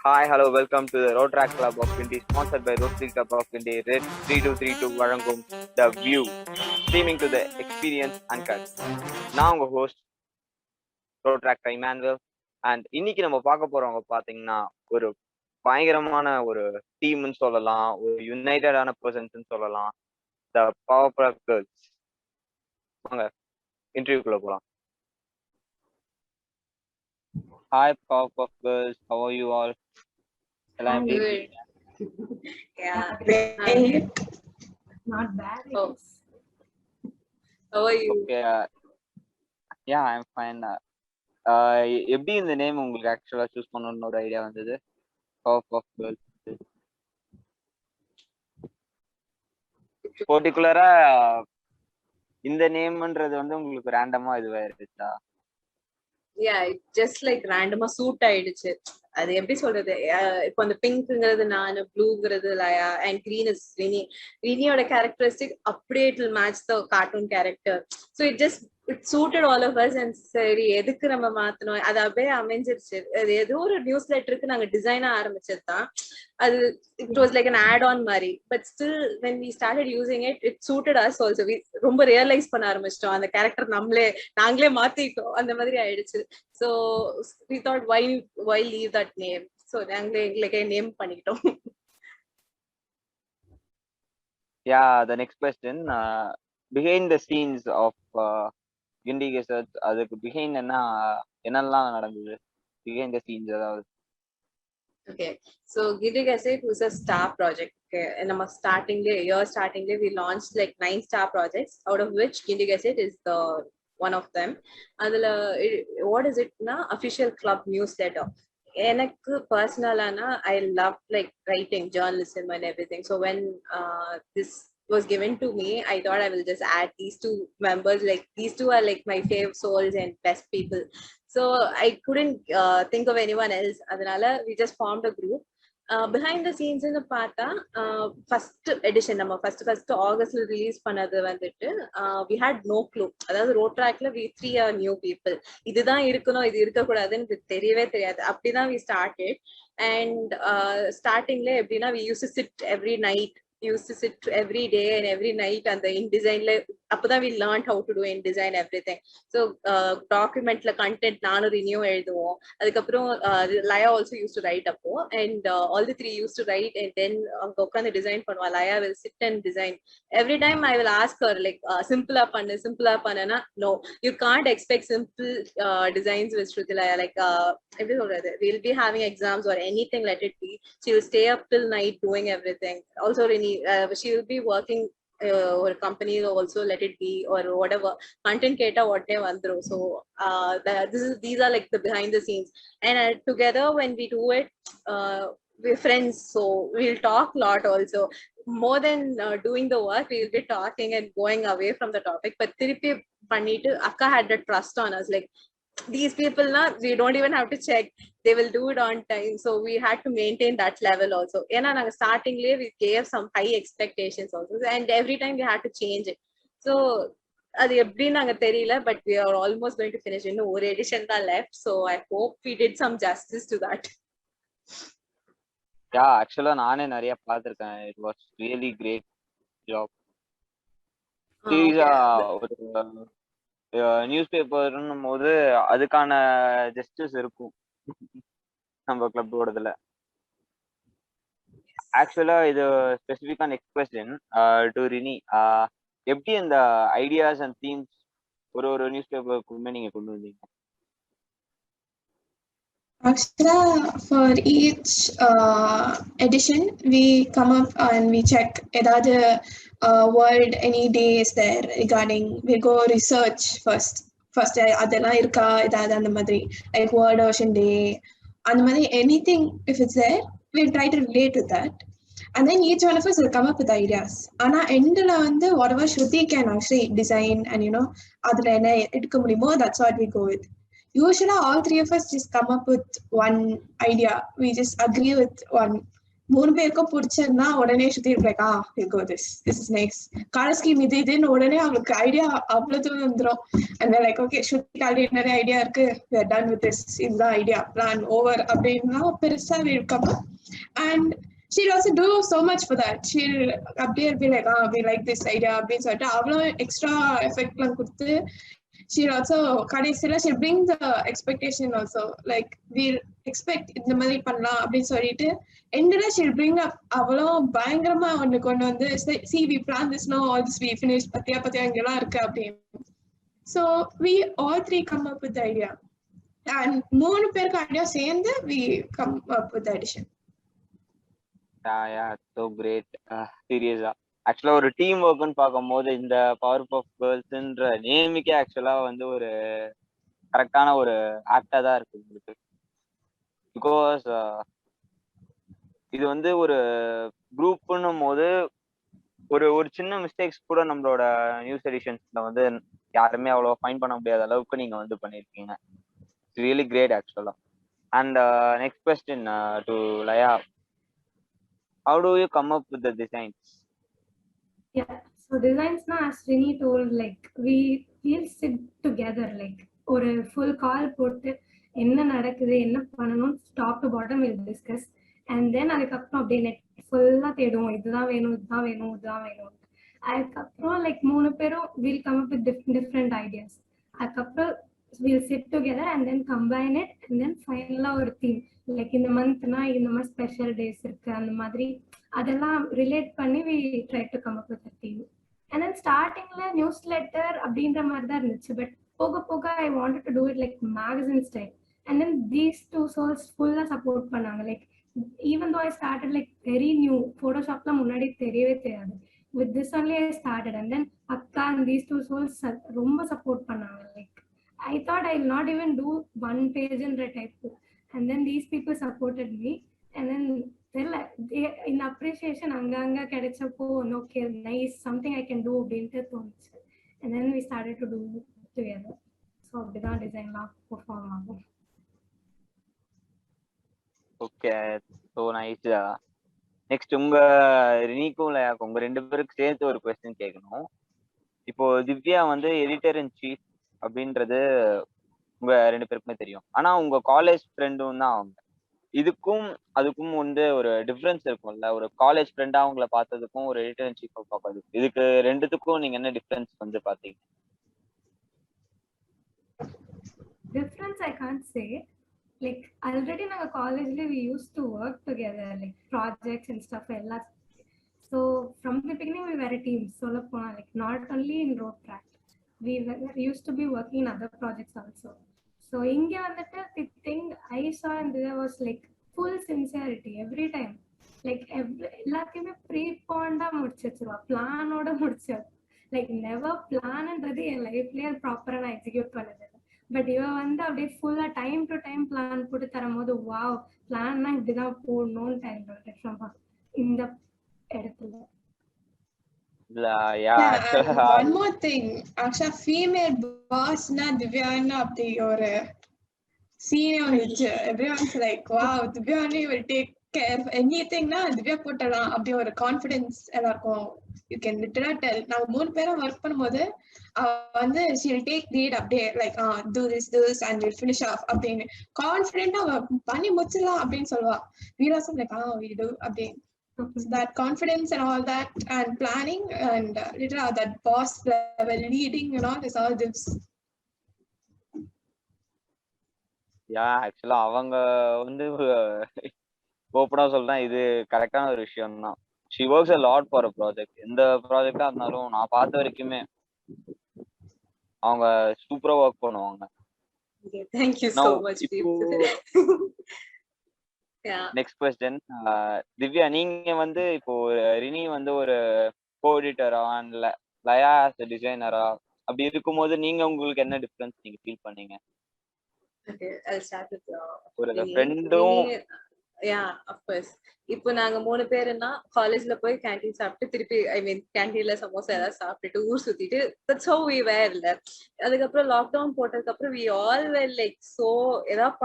Hi, hello, welcome to the Rotaract Club of Guindy, sponsored by Rotary Club of Guindy, Red 3232 Varangum, The View, streaming to the experience Uncut. நான் உங்க host Rotaract Emmanuel. And இன்னைக்கு நம்ம பார்க்க போறவங்க பாத்தீங்கன்னா ஒரு பயங்கரமான ஒரு டீம்னு சொல்லலாம், ஒரு யுனைடடான பர்சன்ஸ் சொல்லலாம், த பவர் கேர்ள்ஸ். வாங்க இன்டர்வியூக்குள்ள போலாம். Hi, Powerpuff Girls. How are you all? I'm good. Yeah. Not bad. Oh. How are you? Okay. Yeah, I'm fine. எப்படி இந்த நேம் உங்களுக்கு ஆக்சுவலா சூஸ் பண்ணணும்னு ஒரு ஐடியா வந்தது? Powerpuff Girls. பர்டிகுலரா இந்த நேம்ன்றது வந்து உங்களுக்கு ரேண்டமா இதுவா இருந்துச்சா? Yeah, just like ரேண்டமா சூட் ஆயிடுச்சு. அது எப்படி சொல்றது, இப்போ அந்த பிங்க்ங்கிறது நான், ப்ளூங்கிறது Laya, and green is Rini. ரினியோட கேரக்டரிஸ்டிக் அப்படியே it will match the cartoon character. So it suited all of us. And சரி, எதுக்கு நம்ம மாத்தணும், அது அப்படியே அமைஞ்சிருச்சு. அது ஏதோ ஒரு நியூஸ் லெட்டருக்கு நாங்க டிசைனா ஆரம்பிச்சது தான். அது it was like an add on மாதிரி. But still when we started using it suited us also. ரொம்ப ரியலைஸ் பண்ண ஆரம்பிச்சிட்டோம், அந்த கேரக்டர் நாங்களே மாத்திட்டோம், அந்த மாதிரி ஆயிடுச்சு. So we thought why leave that name. So நாங்களே எங்களுக்கு நேம் பண்ணிட்டோம். Yeah, the next question, behind the scenes of Guindy Research, அதுக்கு behind என்னெல்லாம் நடந்தது? Behind the scenes அதாவது. Okay, so Guindy Research was a star project. Okay, and நம்ம year startingly we launched like 9 star projects, out of which Guindy Research is the one of them. அதுல what is it na official club newsletter. எனக்கு பர்சனலானா I love like writing, journalism and everything. So when this was given to me, I thought I will just add these two members. Like these two are like my favorite souls and best people. So I couldn't think of anyone else. Adanala we just formed a group. Behind the scenes in the பார்த்தா first edition நம்ம first ஆகஸ்ட்ல release பண்ணது வந்துட்டு we had no clue. அதாவது ரோட்ராக்ட்ல we 3 are new people. இதுதான் இருக்கணும், இது இருக்கக்கூடாதுன்னு தெரியவே தெரியாது. அப்படிதான் we started. And startingல எப்படின்னா we used to sit every night, used to sit every day and every night and the InDesign அப்பதான் we learned how to do InDesign everything. So documentல content நானும் renew எழுதுவோம். அதுக்கப்புறம் Laya also used to write அப்போ, and all the three used to write, and then அவங்க உட்காந்து design பண்ணுவா. Laya will sit and design. Every time I will ask her like simple பண்ணனா no, you can't expect simple designs with Shruti Laya. Like எப்படி சொல்றது, we'll be having exams or anything, let it be, she will stay up till night doing everything. Also she will be working or company also, let it be, or whatever content keta whatever vandru. So these are like the behind the scenes. And together when we do it, we're friends, so we'll talk a lot also. More than doing the work, we'll be talking and going away from the topic. But திருப்பி பண்ணிட்டு akka had the trust on us, like these people now we don't even have to check, they will do it on time. So we had to maintain that level also. Ena naga startingly we gave some high expectations also, and every time we had to change it. So அது எப்படி நாங்க தெரியல, but we are almost going to finish. இன்னும் ஒரு edition தான் left, so I hope we did some justice to that. Yeah, actually நானே நிறைய பார்த்திருக்கேன். It was really great job. ஒரு நியூஸ் பேப்பர்னும் போது அதுக்கான ஜஸ்டிஸ் இருக்கும் நம்ம கிளப்போடதுல. ஆக்சுவலா இது ஸ்பெசிஃபிக்கா நெக்ஸ்ட் கொஸ்டின் டு ரினி. எப்படி இந்த ஐடியாஸ் அண்ட் தீம்ஸ் ஒரு நியூஸ் பேப்பருக்குமே நீங்க கொண்டு வந்தீங்க? Actually, for each edition, we come up and we check ஏதாவது word, any day is there regarding, we go research first அதெல்லாம் இருக்கா ஏதாவது அந்த மாதிரி, like word ocean day அந்த மாதிரி, anything if it's there we'll try to relate to that, and then each one of us will come up with ideas. ஆனா endல வந்து whatever Shruti can actually design and அதுல என்ன எடுக்க முடியுமோ that's what we go with. Usually all three of us just come up with one idea, we just agree with one, 3 பேருக்கும் பிடிச்சிருந்தா உடனே சுத்தி like go this is nice color scheme இதுன்னு உடனே அவங்களுக்கு ஐடியா அவ்வளவு வந்துரும் and they're like okay Shruti already நிறைய ஐடியா இருக்கு we are done with this இதுதான் ஐடியா plan over அப்படின்னா பெருசா will come up and she'll also do so much for that she'll அப்படியே be like we like this idea அப்படின்னு சொல்லிட்டு அவ்வளோ extra எஃபெக்ட்லாம் கொடுத்து she'll also கடைசியில she'll bring the expectation also like we'll expect இந்த மாதிரி பண்ணலாம் அப்படின்னு சொல்லிட்டு endல she'll bring up அவ்வளோ பயங்கரமா ஒண்ணு கொண்டு வந்து see we plan this now all this we finished பத்தியா இங்கெல்லாம் இருக்கு அப்படின்னு so we all three come up with the idea and 3 பேருக்கு ஐடியா சேர்ந்து we come up with the addition. Yeah, so great. Serious-ஆ ஆக்சுவலா ஒரு டீம் ஒர்க்னு பார்க்கும்போது இந்த பவர் ஆஃப் கேர்ள்ஸ்ன்ற நேமுக்கே ஆக்சுவலா வந்து ஒரு கரெக்டான ஒரு ஆக்டா தான் இருக்கு உங்களுக்கு. பிகாஸ் இது வந்து ஒரு குரூப்னும் போது ஒரு ஒரு சின்ன மிஸ்டேக்ஸ் கூட நம்மளோட நியூஸ் எடிஷன்ஸ்ல வந்து யாருமே அவ்வளோ ஃபைன் பண்ண முடியாத அளவுக்கு நீங்க வந்து பண்ணியிருக்கீங்க. இட்ஸ் ரியலி கிரேட் ஆக்சுவலா. அண்ட் நெக்ஸ்ட் கொஸ்டின் டு லயா, how do you come up with the designs? Yeah, so designs na, as Rini told, like we'll sit together like ஒரு full call போட்டு என்ன நடக்குது என்ன பண்ணணும் top to bottom will discuss and then அதுக்கப்புறம் அப்படியே net ஃபுல்லா தேடுவோம் இதுதான் வேணும் அதுக்கப்புறம் லைக் 3 பேரும் will come up with different ideas அதுக்கப்புறம் will sit together and then combine it and then ஃபைனலா ஒரு தீம் லைக் இந்த மந்த்னா இந்த மாதிரி ஸ்பெஷல் டேஸ் இருக்கு அந்த மாதிரி அதெல்லாம் ரிலேட் பண்ணி we try to come up with theme and then ஸ்டார்டிங்ல நியூஸ் லெட்டர் அப்படின்ற மாதிரி தான் இருந்துச்சு பட் போக போக I wanted to do it like magazine style and then these 2 souls ஃபுல்லா சப்போர்ட் பண்ணாங்க like even though I started like very new ஃபோட்டோஷாப்லாம் முன்னாடி தெரியவே தெரியாது with this only I started and then அக்கா அண்ட் தீஸ் 2 souls ரொம்ப support பண்ணாங்க like I thought I'll not even do 1 page in the type, and then these people supported me, and then in appreciation anga kedachappo okay nice something I can do அப்படினு தோணுச்சு and then we started to do it together. So அப்படிதான் design la perform ஆகும். Okay, so nice. Next உங்க ரினிக்கும் லயாக்கும் உங்க 2 பேருக்கு சேர்த்து ஒரு question கேட்கணும். இப்போ திவ்யா வந்து எடிட்டர் இன் சீஃப் அப்படின்றது உங்க 2 பேருக்குமே தெரியும். ஆனா உங்க காலேஜ் ஃப்ரெண்டும் தான் அவங்க. இதுக்கும் அதுக்கும் வந்து ஒரு டிஃபரன்ஸ் இருக்கும்ல, ஒரு காலேஜ் ஃப்ரெண்டா அவங்கள பார்த்ததுக்கும் ஒரு எடிட்டர் இன் சீஃப் பார்க்கறதுக்கும் இதுக்கு 2த்துக்கும் நீங்க என்ன டிஃபரன்ஸ் வந்து பாத்தீங்க? Difference I can't say. Like already naga collegely we used to work together like projects and stuff ella. So from the beginning we were a team. So like not only in Rotaract. We used to be working in other projects also. So inge vandata the thing I saw and there was like full sincerity every time. Like எல்லாத்தையுமே ப்ரீபாண்டா முடிச்சிருவா, பிளானோட முடிச்சா. Like never பிளான்ன்றது என் லைஃப்லயே ப்ராப்பரா நான் execute பண்ணது. But இவ வந்து அப்படியே ஃபுல்லா டைம் டு டைம் பிளான் போட்டு தரும்போது வாவ் பிளான்னா இப்படிதான் போடணும்னு டைம் இந்த இடத்துல. One more thing, actually female boss na Divya na apdi or senior which everyone's like wow Divya will take care of anything na Divya pottala apdi or confidence ellarkum you can literally tell now 3 பேரும் work பண்ணும்போது வந்து she'll take lead update like do this and we'll finish off அப்படினு கான்ஃபிடென்ட்டா பண்ணி முடிச்சலாம் அப்படினு சொல்வா. we also like we do update. So that confidence and all that and planning and literally that boss level leading and all is all this. ஆக்சுவலா அவங்க வந்து ஓப்பனா சொல்றேன் இது கரெக்டான ஒரு விஷயம் தான். she works a lot for a project. எந்த ப்ராஜெக்டா இருந்தாலும் நான் பார்த்த வரைக்குமே அவங்க சூப்பரா ஒர்க் பண்ணுவாங்க. Thank you so much. Next question, Divya நீங்க வந்து இப்போ ரினி வந்து ஒரு கோஎடிட்டரா இல்ல லயா ஆஸ் எ டிசைனரா அப்படி இருக்கும்போது நீங்க உங்களுக்கு என்ன டிஃபரன்ஸ் நீங்க ஃபீல் பண்ணீங்க? Okay, I'll start with ஒரு ஃப்ரெண்டும் of course இப்போ நாங்க 3 பேருன்னா காலேஜ்ல போய் கேண்டீன் சாப்பிட்டு திருப்பி ஐ மீன் கேண்டீன்ல சமோசா ஏதாவது சாப்பிட்டுட்டு ஊர் சுத்திட்டு that's how we were இல்ல. அதுக்கப்புறம் லாக்டவுன் போட்டதுக்கு அப்புறம் we all were like so ஏதாவது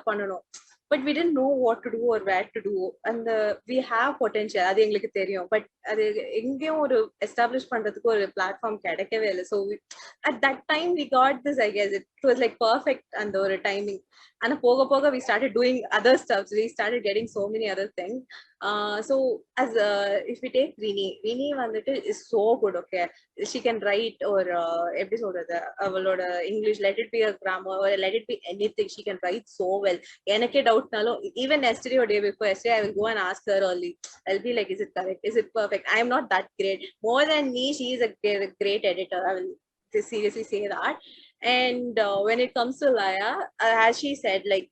பண்ணணும் but we didn't know what to do or where to do. And we have potential, அது எங்களுக்கு தெரியும், பட் அது எங்கேயும் ஒரு எஸ்டாப்ளிஷ் பண்றதுக்கு ஒரு பிளாட்ஃபார்ம் கிடைக்கவே இல்லை. So at that time we got this, I guess it was like perfect and ஒரு timing. And போக போக we started doing other stuff, we started getting so many other things. So as if we take Rini வந்துட்டு is so good. Okay, she can write or எப்படி சொல்றது, அவளோட English, let it be a grammar or let it be anything, she can write so well. எனக்கே டவுட்னாலும், even yesterday or day before yesterday, I will go and ask her early. I'll be like, is it correct, is it perfect? I am not that great. More than me, she is a great editor, I will seriously say that. And when it comes to Laya, as she said, like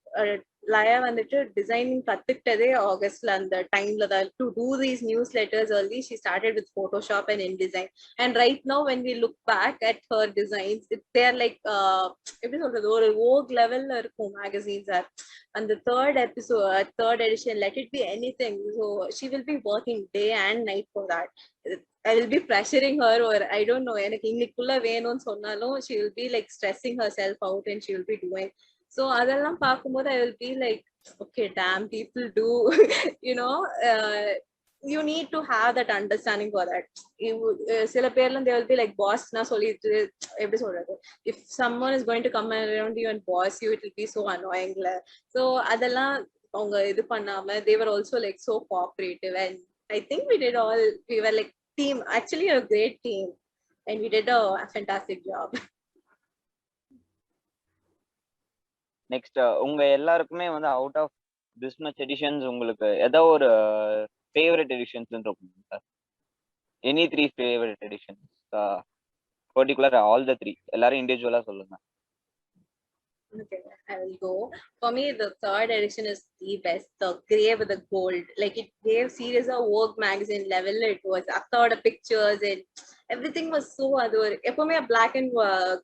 Laya வந்துட்டு designing கத்துக்கிட்டதே ஆகஸ்ட்ல, அந்த டைம்ல தான். To do these newsletters early, she started with Photoshop and InDesign. And right now when we look back at her designs, they are like எப்படி சொல்றது, ஒரு vogue லெவல்ல இருக்கும் magazines are. And the third edition, let it be anything, so she will be working day and night for that. I will be pressuring her, or I don't know, எனக்கு இன்னைக்குள்ள வேணும்னு சொன்னாலும் she will be like stressing herself out and she will be doing. So அதெல்லாம் பார்க்கும்போது I will be like, okay, damn, people do you know, you need to have that understanding for that. சில பேர்லாம் they will be like, boss நான் சொல்லிட்டு எப்படி சொல்றது, if someone is going to come around you and boss you, it will be so annoying. So அதெல்லாம் அவங்க இது பண்ணாம, they were also like so cooperative. And I think we were like team, actually a great team, and we did a fantastic job. Next உங்க எல்லாருக்குமே வந்து out of this much editions உங்களுக்கு ஏதோ ஒரு ஃபேவரட் எடிஷன்ஸ் இருக்கும் sir? Any 3 favourite editions, particular all the 3, எல்லாரும் இண்டிவிஜுவலா சொல்லுங்க. Okay, I will go. For me, the third edition is the best. The gray with the gold, like it gave series of work magazine level. It was after the pictures and everything was so other. எப்பவுமே black and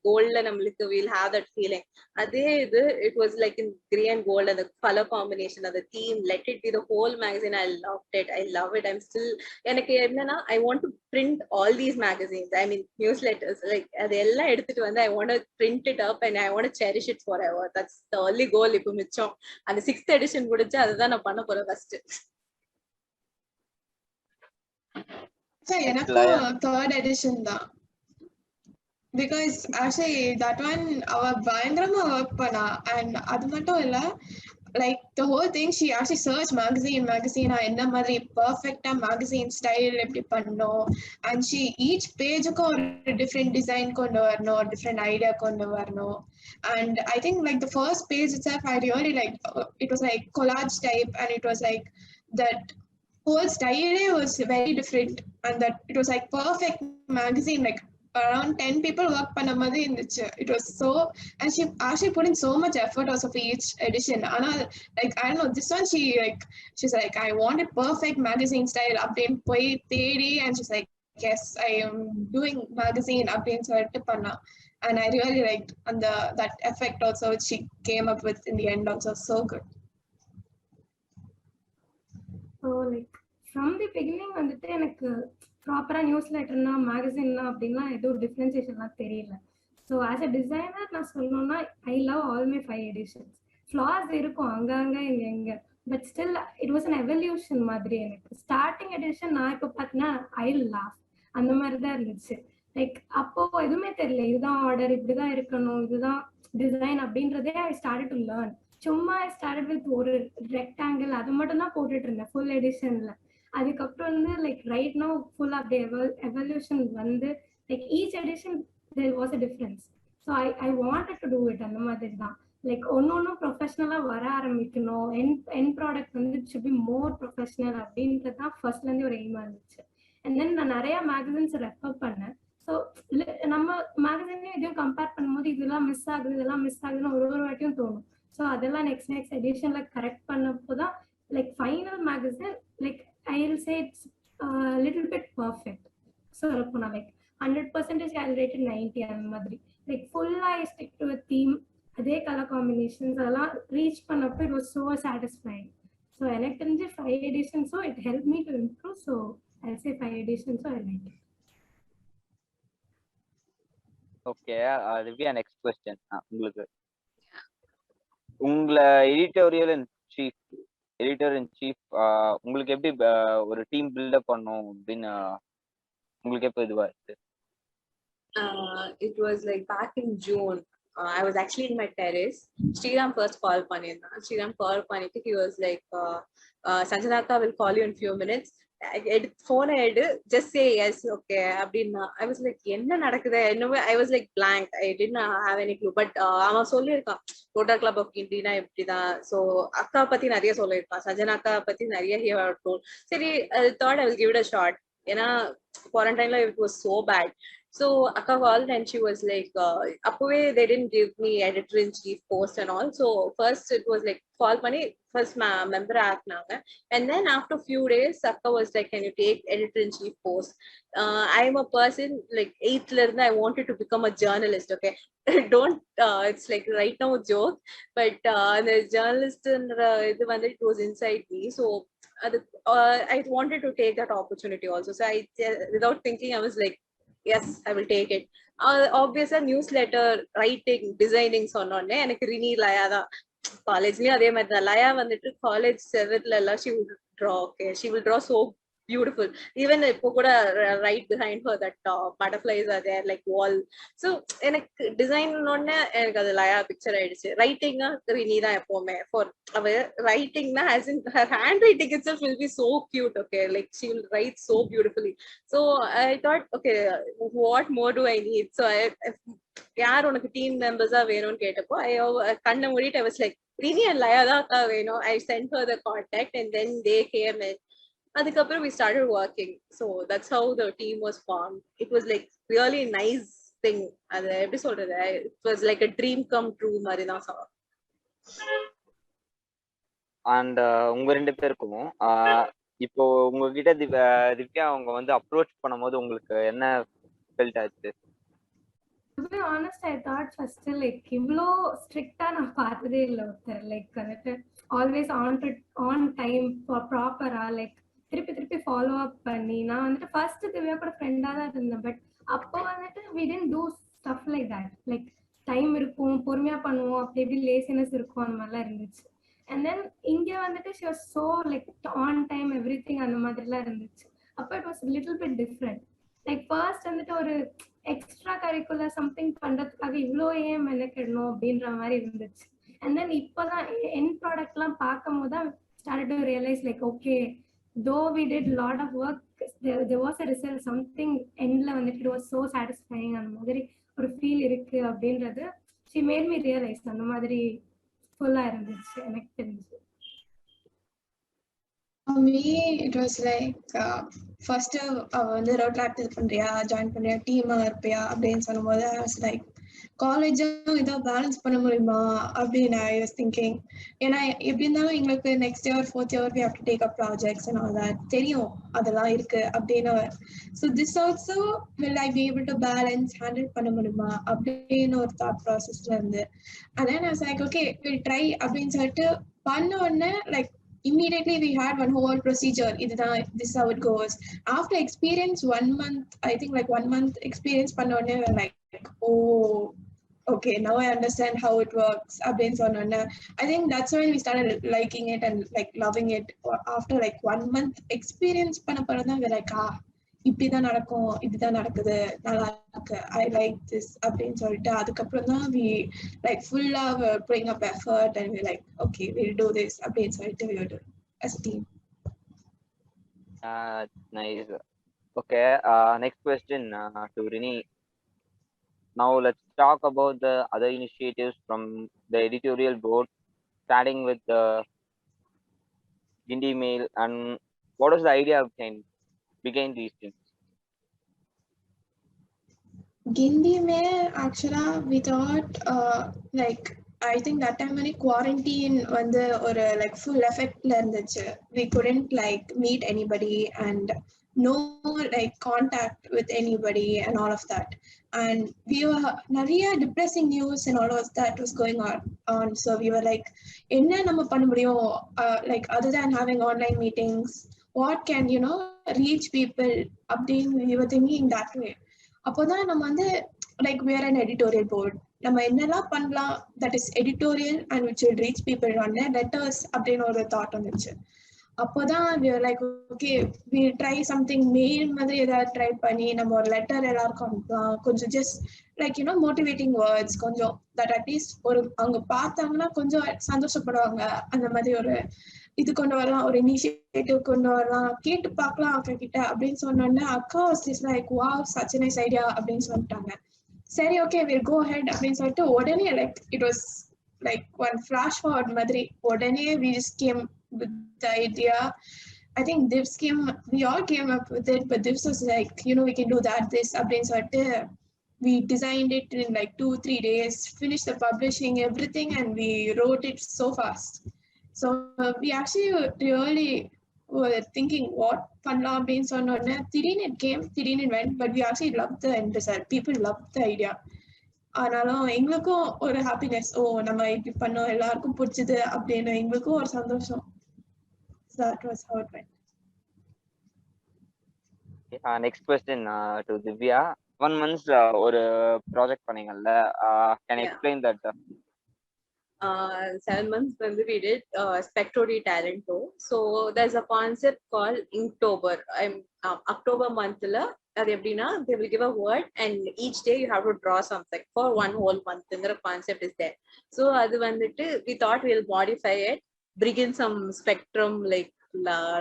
gold la namalukku we'll have that feeling. அதே இது, it was like in gray and gold, and the color combination of the theme, let it be the whole magazine. I loved it. I love it. I'm still, எனக்கு என்னன்னா, I want to print all these magazines, I mean newsletters, like அதெல்லாம் எடுத்துட்டு வந்து I want to print it up and I want to cherish it forever. That's the only goal. இப்போ மிச்சம் அந்த 6th edition முடிஞ்சு அதுதான் நான் பண்ண போறேன் ஃபர்ஸ்ட். எனக்கும் third edition தான். Because actually that one அவ பயங்கரமா ஒர்க் பண்ணா. And அது மட்டும் இல்ல, like the whole thing, she actually searched magazine என்ன மாதிரி perfect-ஆ magazine style எப்படி பண்ணணும், and she each page-க்கு ஒரு different design கொண்டு வரணும், different idea கொண்டு வரணும். And I think like the first page itself, I really like, it was like collage type, and it was like that whole style was very different, and that it was like perfect magazine, like around 10 people work பண்ண மாதிரி இருந்துச்சு. It was so, and she actually put in so much effort also for each edition. ஆனா like I don't know, this one she's like, I wanted perfect magazine style அப்படின்னு போய் தேடி, and she's like, yes, I am doing magazine அப்படின்னு சொல்லிட்டு பண்ணா. And I really liked, and that effect also which she came up with in the end also so good. So like from the beginning வந்துட்டு எனக்கு ப்ராப்பராக news லெட்டர்னா மேகசின்னா அப்படின்லாம் எதுவும் டிஃப்ரென்சியேஷன்லாம் தெரியல. So as a designer நான் சொல்லணும்னா, I love all my 5 editions. Flaws இருக்கும் அங்கங்கே எங்கே, but still it was an evolution மாதிரி. எனக்கு ஸ்டார்டிங் எடிஷன் நான் இப்போ பார்த்தீங்கன்னா ஐ லாஃப் அந்த மாதிரி தான் இருந்துச்சு. லைக் அப்போ எதுவுமே தெரியல, இதுதான் ஆர்டர், இப்படிதான் இருக்கணும், இதுதான் டிசைன் அப்படின்றதே ஐ ஸ்டார்ட் டு லேர்ன். சும்மா ஐ ஸ்டார்ட் வித் ஒரு ரெக்டாங்கிள் அது மட்டும் தான் போட்டுட்டு இருந்தேன் ஃபுல் எடிஷன்ல. அதுக்கப்புறம் வந்து like right no full of the evolution வந்து like each edition there was a difference. So I wanted to do it. அந்த மாதிரி தான் லைக் ஒன்னும் ப்ரொஃபஷனலாக வர ஆரம்பிக்கணும், என் ப்ராடக்ட் வந்து ஷுட் பி மோர் ப்ரொஃபஷனல் அப்படின்றது தான் ஃபர்ஸ்ட்லேருந்து ஒரு எய்மாக இருந்துச்சு. அண்ட் தென் நான் நிறைய மேகசின்ஸ் ரெஃபர் பண்ணேன். ஸோ நம்ம மேகசின்லையும் இதையும் கம்பேர் பண்ணும்போது இதெல்லாம் மிஸ் ஆகுது, இதெல்லாம் மிஸ் ஆகுதுன்னு ஒரு வாட்டியும் தோணும். ஸோ அதெல்லாம் நெக்ஸ்ட் எடிஷன்ல கரெக்ட் பண்ணப்போ தான் like final magazine like I will say it's little bit perfect. So இருக்கும் நான் லைக் 100% ஐ ரேட்டட் 90 அந்த மாதிரி. லைக் ஃபுல்லாக I stick to a theme, அதே கலர் காம்பினேஷன்ஸ் அதெல்லாம் ரீச் பண்ணப்போ it was so satisfying. So எனக்கு தெரிஞ்சு 5 எடிஷன்ஸும் it help me to improve. So I say 5 எடிஷன்ஸும் I like. Okay, Divya next question. உங்களுக்கு உங்களை editorial and chief editor in chief உங்களுக்கு எப்படி ஒரு டீம் பில்டப் பண்ணும் அப்படின்னு உங்களுக்கு எப்போ இதுவா இருக்கு? It was like back in June. I was actually in my terrace. Sriram first call பண்ணிருந்தான். Sriram call பண்ணிட்டு he was like, Sanjana akka will call you in few minutes. Phone எடு, just say yes, okay அப்படின்னா. I was like, என்ன நடக்குது? I was like blank. I didn't have any clue. But அவன் சொல்லியிருக்கான் Rotaract Club of Guindy-னா இப்படிதான். So அக்கா பத்தி நிறைய சொல்லியிருக்கான். சஞ்சனா அக்கா பத்தி நிறைய he had told. சரி, I thought I will give it a shot. ஏன்னா quarantine it was so bad. So Akka called and she was like, Appuve they didn't give me editor-in-chief post and all. So first it was like call money, first member aaknaanga. And then after few days, Akka was like, can you take editor-in-chief post? I'm a person like 8th learner, I wanted to become a journalist, okay? Don't, it's like right now a joke, but the journalist it was inside me. So I wanted to take that opportunity also. So without thinking, I was like, yes, I will take it. Obviously newsletter writing designing சொன்னோனே எனக்கு ரினி லயா தான். காலேஜ்லயும் அதே மாதிரி தான். லயா வந்துட்டு college 7th எல்லாம் she will draw, okay, she will draw so beautiful. Even இப்போ கூட right behind her that butterflies are there like wall. So எனக்கு டிசைன் ஒன்னே எனக்கு அது லயா பிக்சர் ஆயிடுச்சு. ரைட்டிங்கா ரினி தான் எப்பவுமே. for அவ ரைட்டிங்னா as in her handwriting itself will be so cute, okay, like she will write so beautifully. So I thought, okay, what more do I need? So யார் உனக்கு டீம் மெம்பர்ஸா வேணும்னு கேட்டப்போ கண்ணை மூடிட்டு I was like, ரினி and லயா தான் அக்கா வேணும். I sent her the contact and then they came in. அதுக்கப்புறம் we started working. So that's how the team was formed. It was like really nice thing. அது எப்படி சொல்றது, it was like a dream come true மாதிரி தான் சொல்லலாம். And உங்க ரெண்டு பேருக்கும் இப்போ உங்ககிட்ட திவ்யா அவங்க வந்து அப்ரோச் பண்ணும்போது உங்களுக்கு என்ன ஃபெல்ட் ஆச்சு? To be honest, I thought first like இவ்ளோ ஸ்ட்ரிக்ட்டா நான் பார்த்ததே இல்ல ஒருத்தர். லைக் வந்துட்டு ஆல்வேஸ் ஆன் டைம் ப்ராப்பரா லைக் திருப்பி ஃபாலோ அப் பண்ணி. நான் வந்துட்டு ஃபர்ஸ்ட் திவ்யா கூட ஃப்ரெண்டா தான் இருந்தேன். பட் அப்போ வந்துட்டு we didn't do stuff like that. Like time இருக்கும், பொறுமையா பண்ணுவோம், அப்படி இப்படி லேசினஸ் இருக்கும், அந்த மாதிரிலாம் இருந்துச்சு. அண்ட் தென் இங்க வந்துட்டு she was so like on time everything அந்த மாதிரிலாம் இருந்துச்சு. அப்போ it was a little bit different. Like first வந்துட்டு ஒரு எக்ஸ்ட்ரா கரிக்குலர் சம்திங் பண்றதுக்காக இவ்வளோ ஏன் மெனக்கிடணும் அப்படின்ற மாதிரி இருந்துச்சு. அண்ட் தென் இப்போதான் என் ப்ராடக்ட்லாம் பார்க்கும் போது தான் start to realise like okay, though we did lot of work, there was a result, something எண்ட்ல வந்துட்டு it was so satisfying, அந்த மாதிரி ஒரு ஃபீல் இருக்கு அப்படின்றது she made me realize. அந்த மாதிரி ஃபுல்லா இருந்துச்சு எனக்கு தெரிஞ்சு. For me, it was like first வந்து Rotaract இது பண்றியா, ஜாயின் பண்றியா, டீமா இருப்பியா அப்படின்னு சொல்லும்போது I was like, காலேஜும் இதோ பேலன்ஸ் பண்ண முடியுமா அப்படின்னு I was thinking. ஏன்னா எப்படி இருந்தாலும் எங்களுக்கு next year 4th year we have to take up projects and all that. தெரியும் அதெல்லாம் இருக்கு அப்படின்னு. So this also will I be able to balance, handle பண்ண முடியுமா அப்படின்னு ஒரு thought processல இருந்து. And then I was like, okay, we'll try அப்படின்னு சொல்லிட்டு பண்ண உடனே like immediately we had one whole procedure. This is how it goes. After experience 1 month, I think like 1 month experience panna odane we were like, oh, okay, now I understand how it works. I think that's when we started liking it and like loving it. After like 1 month experience panna we're like, இப்படிதான் நடக்கும், இப்படிதான் நடக்குது, நல்லா இருக்கு, I like this அப்படின்னு சொல்லிட்டு அதுக்கப்புறம் தான் we like full-ஆ putting up effort and we like, okay, we'll do this அப்படின்னு சொல்லிட்டு we will do as a team. Nice. Okay, next question to Rini. Now let's talk about the other initiatives from the editorial board, starting with the Guindy Mail, and what was the idea behind these things? Guindy Mail, actually we thought like I think that time when quarantine வந்து ஒரு like full effectல இருந்துச்சு. We couldn't like meet anybody and no like contact with anybody and all of that. And we were நிறைய depressing news and all of that was going on. So we were like, என்ன நம்ம பண்ண முடியும் like other than having online meetings, what can reach people அப்படின்னு we were thinking that way. அப்போதான் நம்ம வந்து like we are an editorial board. நம்ம என்னெல்லாம் பண்ணலாம் that is editorial and which will reach people ஒன்னு லெட்டர்ஸ் அப்படின்னு ஒரு தாட் வந்துச்சு. அப்போதான் like okay we try something mail மாதிரி ஏதாவது ட்ரை பண்ணி நம்ம ஒரு லெட்டர் எல்லாருக்கும் அனுப்பலாம், கொஞ்சம் just like you know motivating words கொஞ்சம் தட் அட்லீஸ்ட் ஒரு அவங்க பார்த்தாங்கன்னா கொஞ்சம் சந்தோஷப்படுவாங்க. அந்த மாதிரி ஒரு இது கொண்டு வரலாம், ஒரு இனிஷியேட்டிவ் கொண்டு வரலாம், கேட்டு பார்க்கலாம் அக்கா கிட்ட அப்படின்னு சொன்னோன்னே அக்கா was like wow such nice idea அப்படின்னு சொல்லிட்டாங்க. சரி ஓகே வில் கோ ஹெட் அப்படின்னு சொல்லிட்டு உடனே like it was like one flash forward மாதிரி உடனே we just came with the idea. I think Divs we all came up with it, but Divs was like, you know, we can do that, this, அப்படின்னு சொல்லிட்டு we designed it in like 2-3 days, finished the publishing, everything, and we wrote it so fast. So we actually really were thinking what பண்ணலாம் அப்படின்னு சொன்னோன்னே திடீர்னு it came, திடீர்னு it went, but we actually loved the end result. People loved the idea. ஆனாலும் எங்களுக்கும் ஒரு happiness, ஓ நம்ம இப்படி பண்ணோம் எல்லாருக்கும் பிடிச்சது அப்படின்னு எங்களுக்கும் ஒரு சந்தோஷம். That was how it went. Next question to Divya. 1 month ஒரு project பண்ணீங்கல்ல, can you explain that? 7 months when we did Spectro Talento. So there's a concept called Inktober. October month la அது எப்படின்னா they will give a word and each day you have to draw something for one whole month. The concept is there. So அது வந்துட்டு we thought we'll modify it, bring in some spectrum like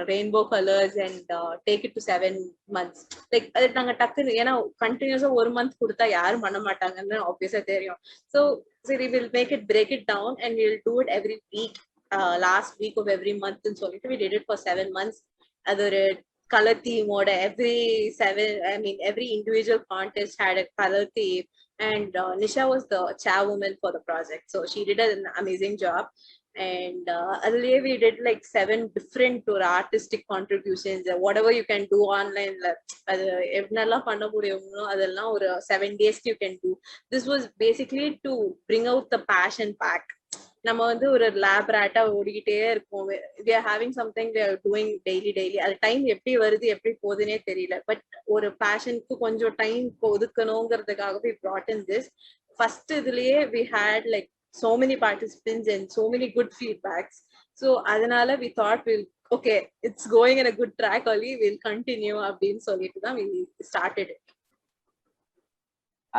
rainbow colors and take it to 7 months. Like அது நாங்க டக்குன்னு ஏன்னா கண்டினியூஸா ஒரு month கொடுத்தா யாரும் பண்ண மாட்டாங்கன்னு ஆப்வியஸா தெரியும். So we will make it, break it down, and we'll do it every week, last week of every month. And so we did it for 7 months. Other color theme order, every individual contest had a color theme, and Nisha was the chairwoman for the project, so she did an amazing job. And we did like 7 different or artistic contributions, whatever you can do online, like 7 days you can do. This was basically to bring out the passion pack. நம்ம வந்து ஒரு lab ராட்டா ஓடிக்கிட்டே இருக்கோம். we are having something we are doing daily அது time எப்படி வருது எப்படி போகுதுன்னே தெரியல. பட் ஒரு பேஷனுக்கு கொஞ்சம் டைம் ஒதுக்கணுங்கிறதுக்காக we brought in this. First இதுலயே we had like so many participants and so many good feedbacks. So அதனால we thought okay, it's going in a good track only, we'll continue அப்படின்னு சொல்லிட்டு தான் we started it.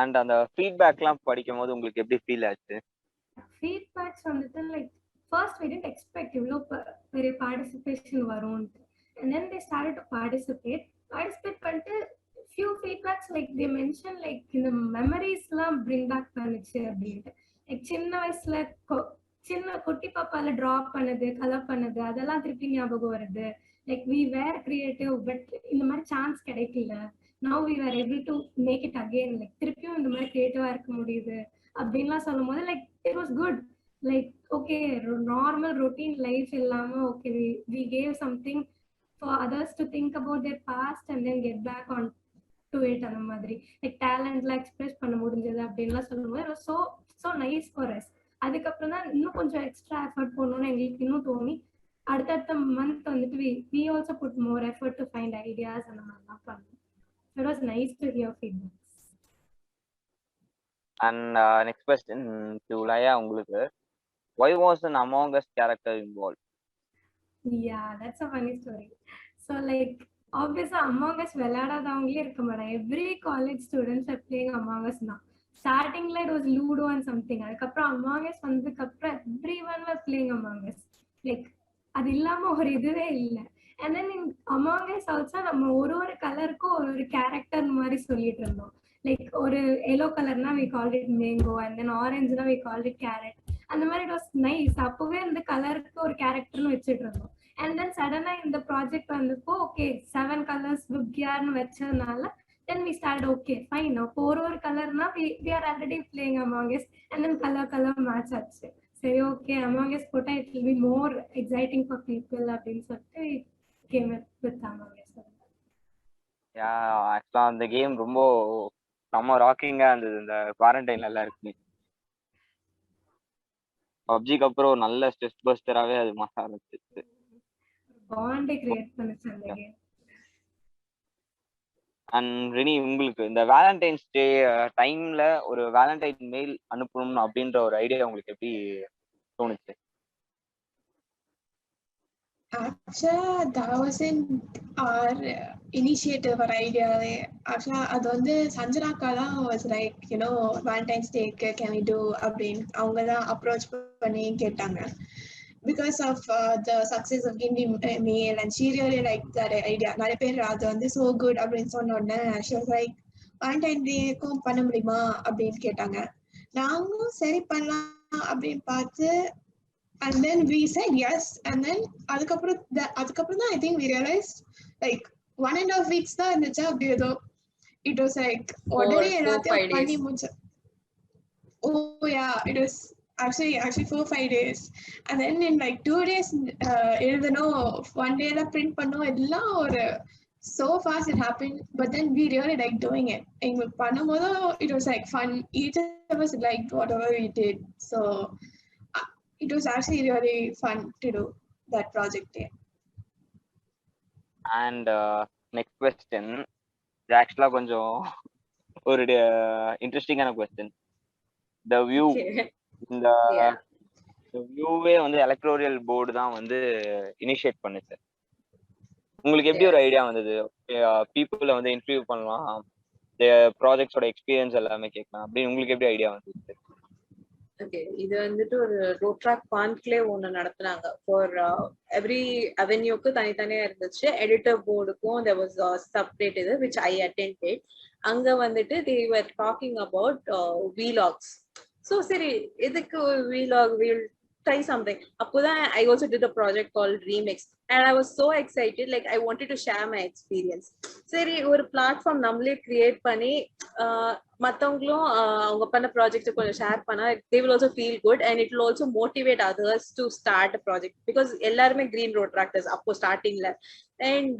And அந்த ஃபீட்பேக்லாம் படிக்கும்போது உங்களுக்கு எப்படி feel ஆச்சு? ஃபீட்பேக்ஸ் வந்துட்டு like first we didn't expect இவ்வளோ பெரிய பார்ட்டிசிபேஷன் வரும்னு. And then they started to participate பண்ணிட்டு few feedbacks like they mentioned like இந்த மெமரிஸ்லாம் bring back பண்ணுச்சு அப்படின்ட்டு. லைக் சின்ன வயசுல சின்ன குட்டி பாப்பால டிரா பண்ணது கலர் பண்ணது அதெல்லாம் திருப்பி ஞாபகம் வருது. Like we were creative but இந்த மாதிரி சான்ஸ் கிடைக்கல. now we were able to make it again. Like திருப்பியும் இந்த மாதிரி கிரியேட்டிவா இருக்க முடியுது அப்படின்லாம் சொல்லும் போது like it was good. Like okay, normal routine life இல்லாம okay we gave something for others to think about their past and then get back on to it. அந்த மாதிரி லைக் டேலண்ட்ல எக்ஸ்பிரஸ் பண்ண முடிஞ்சது அப்படின்லாம் சொல்லும்போது it was so nice for us. அதுக்கப்புறம் தான் இன்னும் கொஞ்சம் எக்ஸ்ட்ரா எஃபர்ட் போடணும்னு எங்களுக்கு இன்னும் தோணி அடுத்தடுத்த மந்த் வந்துட்டு we also put more effort to find ideas அந்த மாதிரிலாம் பண்ணோம். It was nice to hear feedbacks. And next question to Laya, உங்களுக்கு why was an Among Us character involved? Yeah, that's a funny story. So like obviously Among Us விளையாடாதவங்களே இருக்க மாட்டாங்க. Every college students are playing Among Us now. Startingல it was Ludo and something. அதுக்கப்புறம் Among Us வந்ததுக்கு அப்புறம் everyone were playing Among Us. Like அது இல்லாம ஒரு இதுவே இல்லை. And then in Among Us also நம்ம ஒரு கலருக்கும் ஒரு கேரக்டர் மாதிரி சொல்லிட்டு இருந்தோம். Like ஒரு yellow colorனா we called it mango, and then orangeனா we called it carrot. அந்த மாதிரி it was nice. அப்பவே இந்த கலருக்கு ஒரு கேரக்டர்னு வச்சுட்டு இருந்தோம். And then suddenly இந்த ப்ராஜெக்ட் வந்தப்போ okay 7 colors விப்கியார்னு வச்சதுனால then we started okay fine அப்போ ஒரு கலர்னா we are already playing Among Us, and then color match ஆச்சு. சரி okay Among Us போட்டா it will be more exciting for people அப்படின்னு சொல்லிட்டு came up with Among Us. ஆக்சுவலா அந்த கேம் ரொம்ப நம்ம ராக்கிங்கா இருந்தது இந்த குவாரண்டைன்ல எல்லாருக்குமே. பப்ஜிக்கு அப்புறம் நல்ல ஸ்ட்ரெஸ் பஸ்டராகவே அது மாற ஆரம்பிச்சிருச்சு. பாண்டை கிரியேட் பண்ணுச்சு அந்த கேம். அண்ட் ரினி, உங்களுக்கு இந்த வேலண்டைன்ஸ் டே டைம்ல ஒரு வேலண்டைன் மெயில் அனுப்பணும் அப்படின்ற ஒரு ஐடியா உங்களுக்கு எப்படி தோணுச்சு? Actually, that wasn't our initiative or idea. Actually, அது வந்து சஞ்சனாக்கா தான் was like, Valentine's Day can we do அப்படின்னு அவங்க தான் approach பண்ணி கேட்டாங்க. Because of the success of Guindy meal, and she really liked that idea. நிறைய பேர் அது வந்து so good அப்படின்னு சொன்ன உடனே she was like, Valentine Day-க்கும் பண்ண முடியுமா அப்படின்னு கேட்டாங்க. நாங்களும் சரி பண்ணலாம் அப்படின்னு பார்த்து, and then we said yes, and then அதுக்கப்புறம் தான் I think we realized like 1.5 weeks தான் இருந்துச்சு. அப்படி ஏதோ it was like உடனே எல்லாத்தையும் பண்ணி முடிச்சு. Oh yeah, it was actually 4-5 days, and then in like 2 days எழுதணும், 1 day la print பண்ணோம், எல்லாம் ஒரு so fast it happened. But then we really liked doing it. எங்களுக்கு பண்ணும்போது it was like fun. Each of us liked whatever we did, so it was actually really fun to do that project there. And next question, இது ஆக்சுவலா கொஞ்சம் ஒரு இன்ட்ரெஸ்டிங்கான question. த view, இந்த வியூவே வந்து எலக்ட்ரோரியல் board தான் வந்து இனிஷியேட் பண்ணுச்சு. உங்களுக்கு எப்படி ஒரு ஐடியா வந்தது? பீப்புளை வந்து இன்டர்வியூ பண்ணலாம், ப்ராஜெக்ட்ஸோட எக்ஸ்பீரியன்ஸ் எல்லாமே கேட்கலாம் அப்படின்னு உங்களுக்கு எப்படி ஐடியா வந்தது? ஓகே, இது வந்துட்டு ஒரு ரோட்ராக் பாண்ட்லே ஒன்று நடத்துனாங்க. ஃபார் எவ்ரி அவென்யூக்கு தனித்தனியா இருந்துச்சு. எடிட்டர் போர்டுக்கும் there was a separate இது which I attended. அங்க வந்துட்டு they were talking about vlogs. So சரி, இதுக்கு ஒரு vlog, we'll try something. அப்போதான் I also did a project called Remix, and I was so excited, like I wanted to share my experience. சரி, ஒரு platform நம்மளே create பண்ணி மற்றவங்களும் அவங்க பண்ண ப்ராஜெக்ட் கொஞ்சம் ஷேர் பண்ணா they will also feel good, and it will also motivate others to start a project, because எல்லாருமே green rotaractors அப்போ ஸ்டார்டிங்ல, and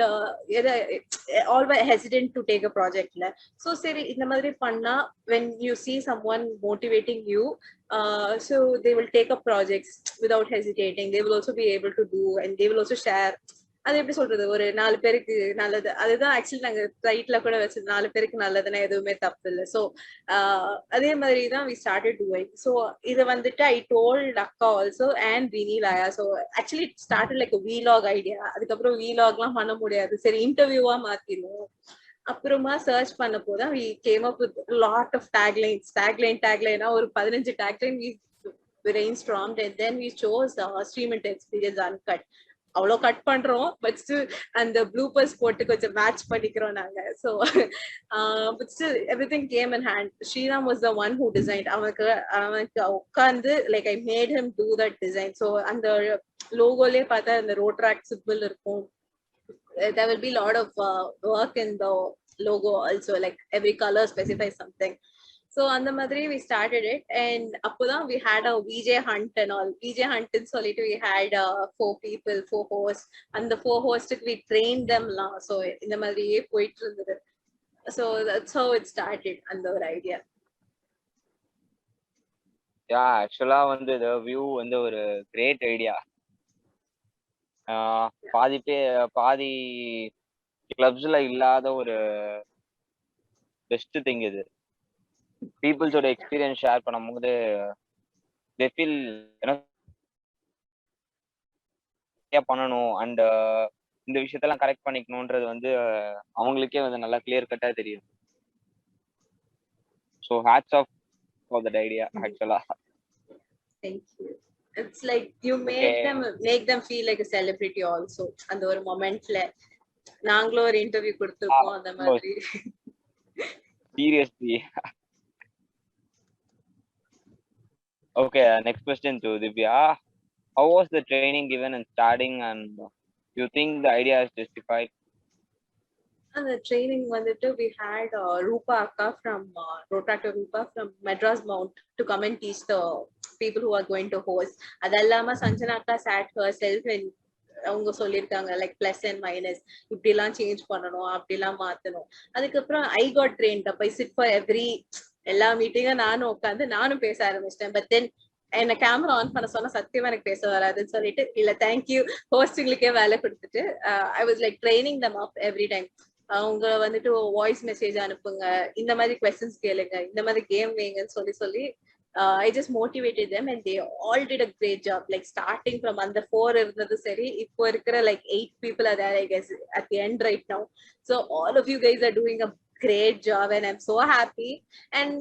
always hesitant to take a project la. So சரி, இந்த மாதிரி பண்ணா when you see someone motivating you, so they will take up projects without hesitating. They will also be able to do, and they will also share. அது எப்படி சொல்றது, ஒரு 4 பேருக்கு நல்லது. அதுதான் ஆக்சுவலி நாங்க ரைட்ல கூட வச்சது, 4 பேருக்கு நல்லதுன்னா எதுவுமே தப்பு இல்லை. ஸோ அதே மாதிரி தான் we started doing. ஸோ இதை வந்துட்டு I told அக்கா also and Rini Laya. So actually it started like a vlog idea. அதுக்கப்புறம் vlogலாம் பண்ண முடியாது, சரி இன்டர்வியூவா மாத்தினோம். அப்புறமா சர்ச் பண்ண போதான் we came up with a lot of tagline ஒரு 15 tagline we brainstormed, and then we chose stream into experience Uncut. அவ்வளோ cut பண்றோம், பட் ஸ்டில் அந்த ப்ளூபர்ஸ் போட்டு கொஞ்சம் மேட்ச் பண்ணிக்கிறோம் நாங்க. So but still everything came in hand. Sriram was the one who design. அவனுக்கு உட்காந்து like I made him do that design. So அந்த லோகோலே பார்த்தா அந்த ரோட்ராக்ட் சிம்பிள் இருக்கும். There will be a lot of work in the logo also, like every color specifies something. So on the madri we started it, and appodan we had a VJ hunt and all. VJ hunt in solitude we had 4 hosts, and the 4 hosts we trained them la. So in the madri poitu irundhudu. So that's how it started, and the idea. Yeah, actually வந்து the view வந்து ஒரு great idea. பாதி கிளப்ஸ்ல இல்லாத ஒரு best thing இது. பீப்புள்ஸோட experience share பண்ணும்போது they feel பண்ணணும், and இந்த விஷயத்தெல்லாம் கரெக்ட் பண்ணிக்கணும்ன்றது வந்து அவங்களுக்கே வந்து நல்லா கிளியர் கட்டா தெரியும். So hats off for that idea ஆக்சுவலா. Thank you. It's like you make them feel like a celebrity also. அந்த ஒரு மொமெண்ட்ல நாங்களும் ஒரு இன்டர்வியூ கொடுத்திருக்கோம் அந்த மாதிரி. Seriously. Okay, next question to Divya. How was the training given and starting, and you think the idea is justified? And the training வந்துட்டு we had Rupa Akka from Rotaract Rupa from Madras Mount to come and teach the people who are going to host. அதெல்லாம Sanjana Akka sat herself and அவங்க சொல்லியிருக்காங்க like plus and minus இப்படிலாம் change பண்ணணும், அப்படிலாம் மாத்தணும். அதுக்கப்புறம் I got trained. அப்ப I sit for எல்லா மீட்டிங்கும் நானும் உட்காந்து நானும் பேச ஆரம்பிச்சிட்டேன். பட் தென் என்ன கேமரா ஆன் பண்ண சொன்னா சத்தியமா எனக்கு பேச வராதுன்னு சொல்லிட்டு இல்ல தேங்க்யூ ஹோஸ்டிங்களுக்கே வேலை கொடுத்துட்டு I was like training them up every time. அவங்க வந்துட்டு வாய்ஸ் மெசேஜ் அனுப்புங்க, இந்த மாதிரி கொஸ்டின்ஸ் கேளுங்க, இந்த மாதிரி கேம் வைங்கன்னு சொல்லி I just motivated them and they all did a great job. Like starting from under 4 இருந்தது சரி, இப்போ இருக்கிற like 8 people are there I guess at the end right now. So all of you guys are doing a great job and I'm so happy. And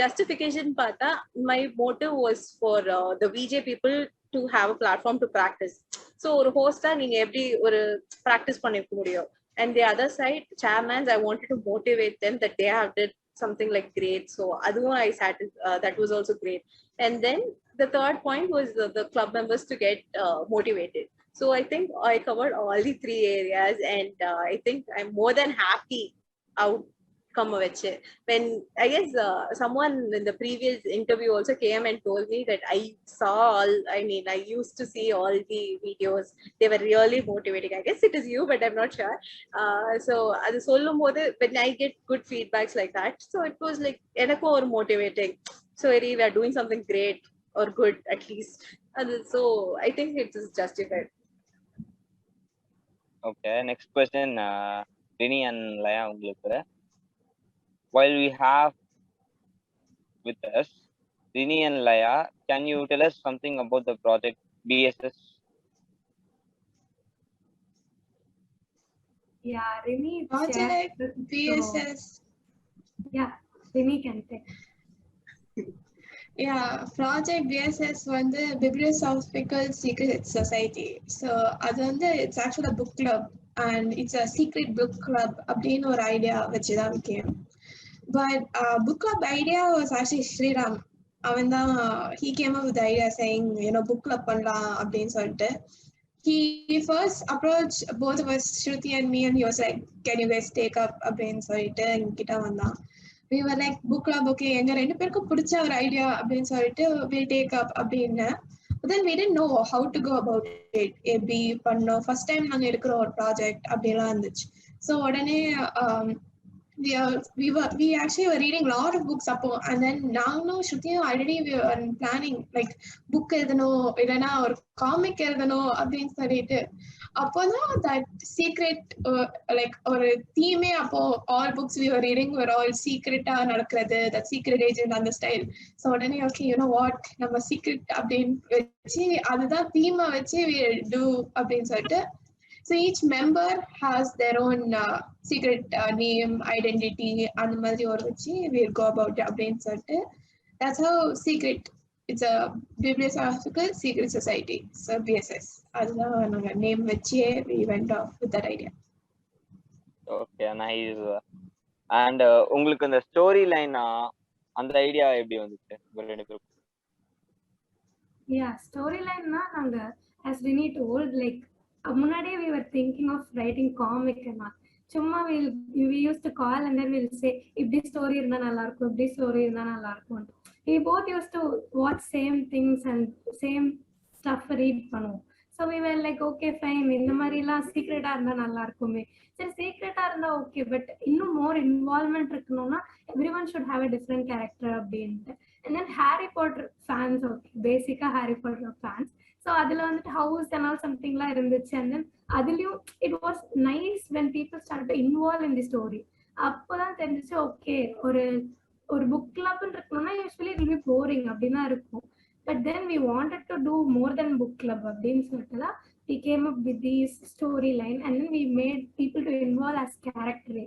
justification பார்த்தா my motive was for the VJ people to have a platform to practice. So ஒரு ஹோஸ்டா நீங்க எப்படி ஒரு practice பண்ணிக்க முடியும். And the other side, chairmans, I wanted to motivate them that they have did something like great. So aduma I sat, that was also great. And then the third point was the club members to get motivated. So I think I covered all the 3 areas, and I think I'm more than happy outcome of it. When I guess someone in the previous interview also came and told me that I used to see all the videos. They were really motivating. I guess it is you, but I'm not sure. So அது சொல்லும் போது when I get good feedbacks like that, so it was like எனக்கும் ஒரு motivating. So we are doing something great or good at least. So I think it is justified. Okay, next question, Rini and Laya உங்களுக்கு. While we have with us Rini and Laya, can you tell us something about the project BSS? Yeah, Rini Project shared. BSS. Yeah, Rini can take. Yeah, Project BSS வந்து Bibliosophical Secret Society. So அது வந்து it's actually a book club and it's a secret book club அப்படின்னு ஒரு idea வச்சுதான் came. But book club idea was actually Sriram. அவன் தான் he came up with the idea saying, book club பண்ணலாம் அப்படின்னு சொல்லிட்டு. He first approached both of us, Shruti and me, and he was like, can you guys take up அப்படின்னு சொல்லிட்டு என்கிட்ட வந்தான். We were like, book club, okay, எங்க 2 பேருக்கும் பிடிச்ச ஒரு ஐடியா அப்படின்னு சொல்லிட்டு we'll take up அப்படின்னு. But then we didn't know how to go about it. எப்படி பண்ணோம், ஃபர்ஸ்ட் டைம் நாங்க எடுக்கிற ஒரு ப்ராஜெக்ட் அப்படிலாம் இருந்துச்சு. ஸோ உடனே we actually were reading a lot of books அப்போ, and then நாங்களும் ஸ்ருதியும் already we were planning like book எழுதணும் இல்லைன்னா ஒரு காமிக் எழுதணும் அப்படின்னு சொல்லிட்டு அப்போதான் that secret like ஒரு தீமே அப்போ all books we were reading were all secret-ஆ நடக்கிறது, that secret agent அந்த ஸ்டைல். ஸோ உடனே okay, you know what, நம்ம secret அப்படின்னு வச்சு அதுதான் தீமை வச்சு we do அப்படின்னு சொல்லிட்டு. So each member has their own secret name, identity, and the மாதிரி ஒரு வச்சு we'll go about it அப்படின்னு சொல்லிட்டு. That's how secret. It's a Bibliosophical Secret Society. So BSS. அதுதான் நாங்க நேம் வச்சே we went off with that idea. Okay, nice. And உங்களுக்கு அந்த ஸ்டோரி லைன் அந்த ஐடியா எப்படி வந்துச்சு உங்க 2 பேருக்கு? Yeah, storyline na நாங்க as Rini told, like முன்னாடியே we were thinking of writing comic and all. சும்மா we used to call and then we'll say இப்படி ஸ்டோரி இருந்தா நல்லா இருக்கும், இப்படி ஸ்டோரி இருந்தா நல்லா இருக்கும். We both used to watch same things and same stuff read பண்ணுவோம். So we were like, okay fine, இந்த மாதிரி எல்லாம் சீக்ரெட்டா இருந்தா நல்லா இருக்குமே. சரி சீக்ரெட்டா இருந்தா ஓகே, பட் இன்னும் மோர் இன்வால்வ்மெண்ட் இருக்கணும்னா everyone should have a different character அப்படின்ட்டு. And then Harry Potter fans, okay, basically Harry Potter fans. So அதுல வந்துட்டு house and all something la இருந்துச்சு. And then அதுலயும் it was nice when people started to involve in the story. அப்பதான் தெரிஞ்சிச்சு okay, ஒரு book club இருக்கணும்னா usually it will be boring அப்படின்னா இருக்கும். But then we wanted to do more than book club அப்படின்னு சொல்லிட்டு we came up with this storyline and then we made people to involve as character.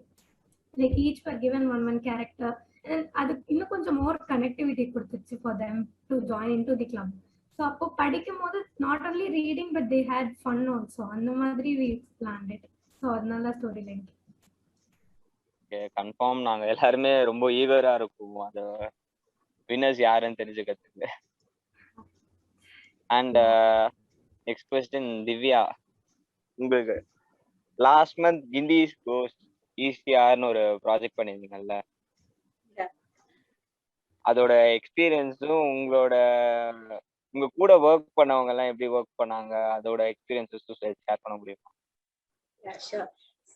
Like each were given one character and அது இன்னும் கொஞ்சம் more connectivity கொடுத்துச்சு for them to join into the club. So அப்போ படிக்கும் போது not only reading but they had fun also. அந்த மாதிரி we planned it. So அதனால ஸ்டோரி லைன். ஓகே, கன்ஃபார்ம் நாங்க எல்லாருமே ரொம்ப ஈகரா இருக்கோம் அந்த வின்னர்ஸ் யாருன்னு தெரிஞ்சுக்கிறதுக்கு. அண்ட் நெக்ஸ்ட் கொஸ்டின் திவ்யா, உங்களுக்கு லாஸ்ட் மந்த் கிண்டி கோஸ்ட் ஈஸியார்னு ஒரு ப்ராஜெக்ட் பண்ணியிருந்தீங்கல்ல, அதோட எக்ஸ்பீரியன்ஸும் உங்க கூட ஒர்க் பண்ணவங்க எல்லாம் எப்படி ஒர்க் பண்ணாங்க, அதோட எக்ஸ்பீரியன்ஸஸும் ஷேர் பண்ண முடியுமா? Yeah, sure.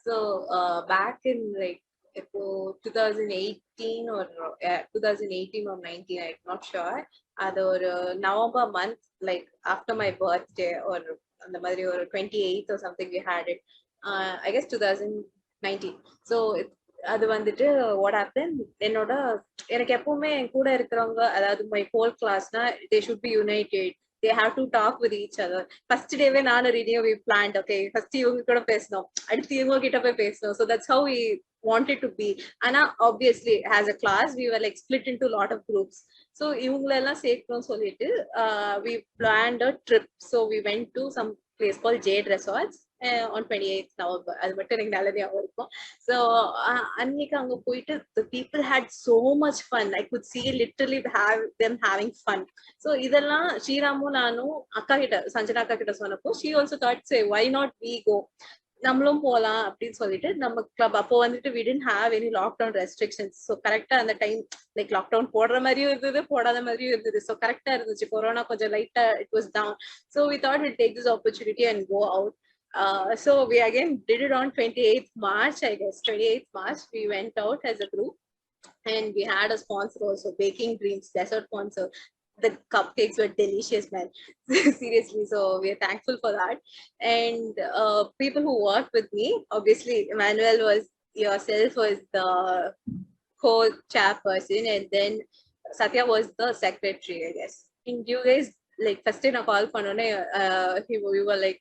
So back in like 2018 or 2018 or 19, I'm not sure. அது ஒரு November month, like after my birthday or அந்த மாதிரி ஒரு 28th or something we had it. I guess 2000 90. So அது வந்துட்டு what happened எனக்கு எப்பவுமே என் கூட இருக்கிறவங்க அதாவது my whole classனா they should be united, they have to talk with each other. First டேவே நானும் ரீடியோ we planned, okay ஃபர்ஸ்ட் இவங்க கூட பேசணும், அடுத்து இவங்க கிட்ட போய் பேசணும். So that's how we wanted to be. ஆனா obviously as a class we were like split into a lot of groups. So இவங்களெல்லாம் சேர்க்கணும்னு சொல்லிட்டு we planned a trip. So we went to some place called Jade Resorts on 28th November. அது மட்டும் எனக்கு நல்ல ஞாபகம் இருக்கும். So அன்னைக்கு அங்க போயிட்டு the people had so much fun. I could see literally them having fun. So இதெல்லாம் ஸ்ரீராமும் நானும் அக்கா கிட்ட சஞ்சனா அக்கா கிட்ட சொன்னப்போ she also thought, say why not we go, நம்மளும் போலாம் அப்படின்னு சொல்லிட்டு நம்ம கிளப் அப்போ வந்துட்டு we didn't have any lockdown restrictions. So கரெக்டா அந்த டைம் லைக் லாக்டவுன் போடுற மாதிரியும் இருந்தது, போடாத மாதிரியும் இருந்தது. ஸோ கரெக்டா இருந்துச்சு, கொரோனா கொஞ்சம் லைட்டா it was down. So we thought we'll take this opportunity and go out. So we again did it on 28th March, I guess 28th March we went out as a group, and we had a sponsor also, Baking Dreams dessert sponsor. The cupcakes were delicious, man. Seriously, so we are thankful for that. And people who worked with me, obviously Emmanuel was yourself was the co-chairperson, and then Satya was the secretary, I guess. And you guys like first நான் கால் பண்ணோன்னே we were like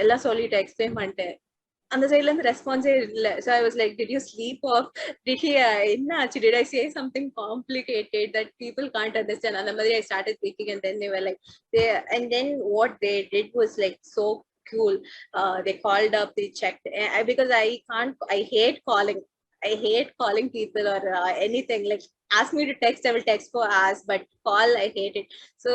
எல்லாம் சொல்லிட்டு explain பண்ணிட்டேன். அந்த சைட்ல இருந்து ரெஸ்பான்ஸே இல்ல. So I was like, did you sleep off, did he என்ன ஆச்சு, did I say something complicated that people can't understand? அந்த மாதிரி I started thinking, and then they were like and then what they did was like so cool. They called up, they checked, because I hate calling people or anything. Like ask me to text, I will text for hours, but call I hate it. So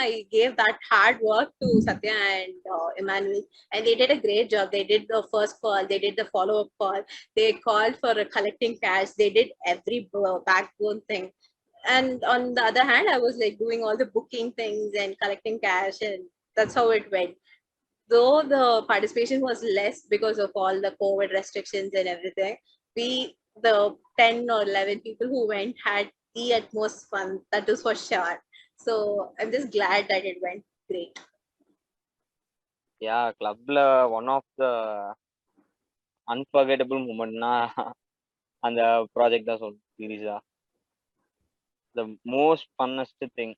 I gave that hard work to Satya and Emmanuel, and they did a great job. They did the first call, they did the follow-up call, they called for collecting cash, they did every backbone thing. And on the other hand, I was like doing all the booking things and collecting cash, and that's how it went. Though the participation was less because of all the COVID restrictions and everything, the 10 or 11 people who went had the utmost fun, that is for sure. So I'm just glad that it went great. Yeah, clubல one of the unforgettable momentனா அந்த project தான் சொல்லணும். சீரியஸா the most funnest thing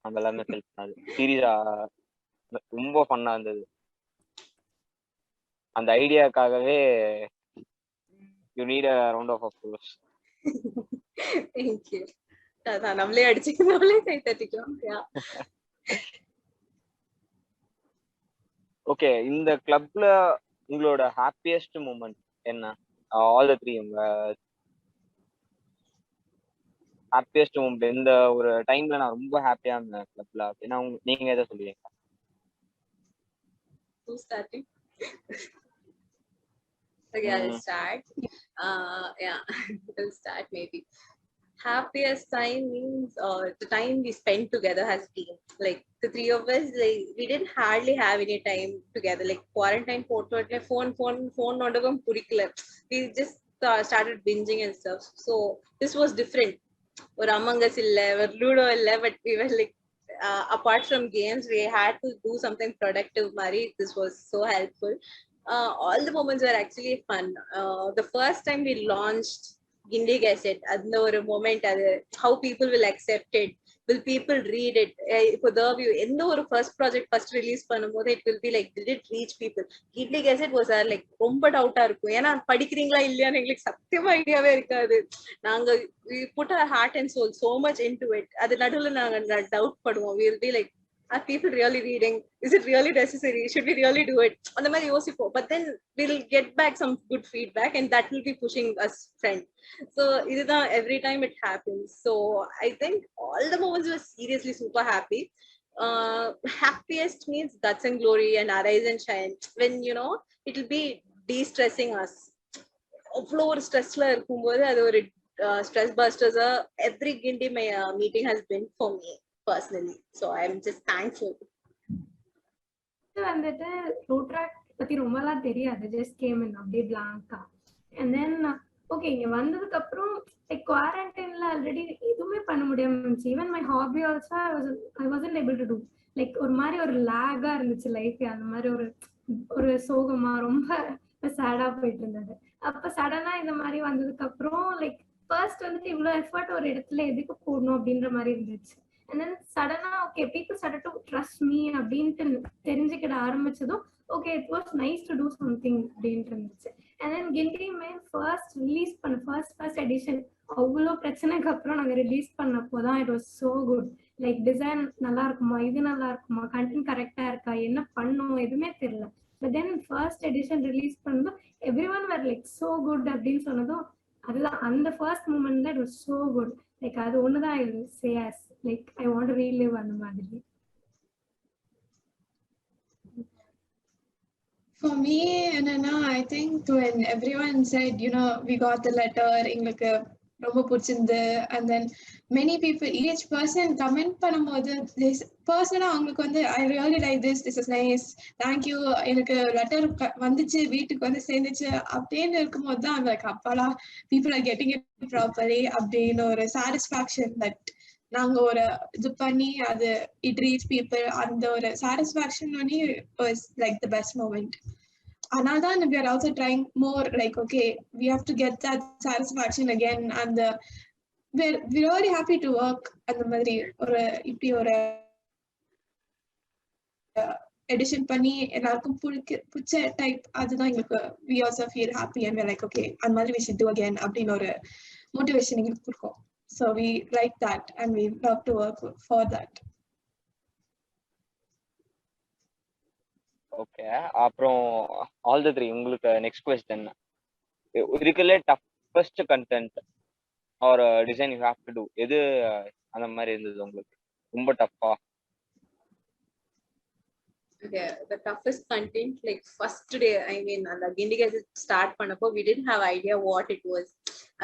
நம்ம எல்லாமே feel பண்ணது. சீரியஸா ரொம்ப ஃபன்னா இருந்தது. அந்த ஐடியாக்காகவே you need a round of applause. Thank you. அதான் நம்மளே அடிச்சுக்க நம்மளே கை தட்டிக்கலாம். ஓகே, இந்த கிளப்ல உங்களோட ஹாப்பியஸ்ட் மூமெண்ட் என்ன? All the three happiest moment இந்த ஒரு டைம்ல நான் ரொம்ப ஹாப்பியா இருந்தேன் கிளப்ல அப்படின்னா நீங்க எதை சொல்லுவீங்க? Who's starting? Okay, I'll start. Yeah, I'll start maybe. Happiest time means the time we spent together as a team. Like the three of us, like we didn't hardly have any time together. Like quarantine phone nodavum pudikala. We just started binging and stuff. So this was different. Or Among Us illa, or Ludo illa, but we were like apart from games, we had to do something productive. Mari, this was so helpful. All the moments were actually fun. The first time we launched Guindy Gazette, அந்த ஒரு moment, அது how people will accept it, will people read it, for the view எந்த ஒரு first project first release பண்ணும்போது it will be like, did it reach people? Guindy Gazette was like ரொம்ப டவுட்டா இருக்கும், ஏன்னா படிக்கிறீங்களா இல்லையான்னு எங்களுக்கு சத்தியமா ஐடியாவே இருக்காது. நாங்க we put our heart and soul so much into it. அது நடுவுல நாங்க doubt படுவோம். We will be like, are people really reading? Is it really necessary? Should we really do it? அந்த மாதிரி யோசிப்போம். But then we'll get back some good feedback, and that will be pushing us friend. So இதுதான் every time it happens. So I think all the moments were seriously super happy. Happiest means guts and glory and arise and shine, when it will be de-stressing us. அவ்வளோ ஒரு ஸ்ட்ரெஸ்ல இருக்கும்போது அது ஒரு stress busters. Every Guindy meeting has been for me personally, so I'm just thankful. வந்துட்டு Rotaract பத்தி ரொம்பலாம் தெரியாது, just came in அப்படியே blank-ஆ. And then okay, இங்க வந்ததுக்கு அப்புறம் like quarantine-ல ஆல்ரெடி எதுவுமே பண்ண முடியாம இருந்துச்சு. even my hobby also I wasn't able to do. like ஒரு மாதிரி ஒரு லாகா இருந்துச்சு லைஃப். அந்த மாதிரி ஒரு சோகமா ரொம்ப இப்போ சேடா போயிட்டு இருந்தது. அப்ப சடனா இந்த மாதிரி வந்ததுக்கு அப்புறம் லைக் ஃபர்ஸ்ட் வந்துட்டு இவ்வளோ எஃபர்ட் ஒரு இடத்துல எதுக்கு போடணும் அப்படின்ற மாதிரி இருந்துச்சு. அண்ட் தென் சடனா okay people started to trust me அப்படின்ட்டு தெரிஞ்சுக்கிட ஆரம்பிச்சதும் okay it was nice to do something அப்படின்ட்டு இருந்துச்சு. அண்ட் தென் கிண்டியுமே ஃபர்ஸ்ட் ரிலீஸ் பண்ண ஃபர்ஸ்ட் எடிஷன் அவ்வளோ பிரச்சனைக்கு அப்புறம் நாங்கள் ரிலீஸ் பண்ணப்போ தான் it was so good. Like design நல்லா இருக்குமா, இது நல்லா இருக்குமா, கண்டென்ட் கரெக்டா இருக்கா, என்ன பண்ணும் எதுவுமே தெரியல. But then first edition release பண்ணதும் everyone were like so good அப்படின்னு சொன்னதும் அதுதான் அந்த ஃபர்ஸ்ட் மூமெண்ட் தான் it was so good. Like அது ஒண்ணுதான் இது says like I want to relive அந்த மாதிரி. For me, என்னன்னா I think when everyone said, we got the letter, எங்களுக்கு ரொம்ப பிடிச்சிருந்து, and then many people, each person comment பண்ணும்போது பர்சனலா அவங்களுக்கு வந்து I really like this is nice, thank you, எனக்கு லெட்டர் வந்துச்சு, வீட்டுக்கு வந்து சேர்ந்துச்சு அப்படின்னு இருக்கும்போது தான் like அப்பாடா people are getting it properly அப்படின்னு ஒரு satisfaction that நாங்க ஒரு இது பண்ணி அது it reach people, அந்த ஒரு satisfaction only was like the best moment. Another, we are also trying more like, okay, we have to get that satisfaction again, and we're really happy to work at the madri or இப்படி ஒரு edition பண்ணி எல்லாருக்கும் பிடிச்ச type அதுதான் எங்களுக்கு we also feel happy and we're like okay அந்த மாதிரி we should do again அப்படின்னு ஒரு motivation எங்களுக்கு கொடுக்கும். So we like that and we love to work for that. Okay, அப்புறம் ஆல் தி த்ரீ உங்களுக்கு நெக்ஸ்ட் கொஸ்டின், இருக்குல்ல toughest content or design you have to do, எது அந்த மாதிரி இருந்தது உங்களுக்கு ரொம்ப டஃப்பா? Okay, the toughest content, like first day, I mean, அந்த Guindy start பண்ணப்போ we didn't have idea what it was.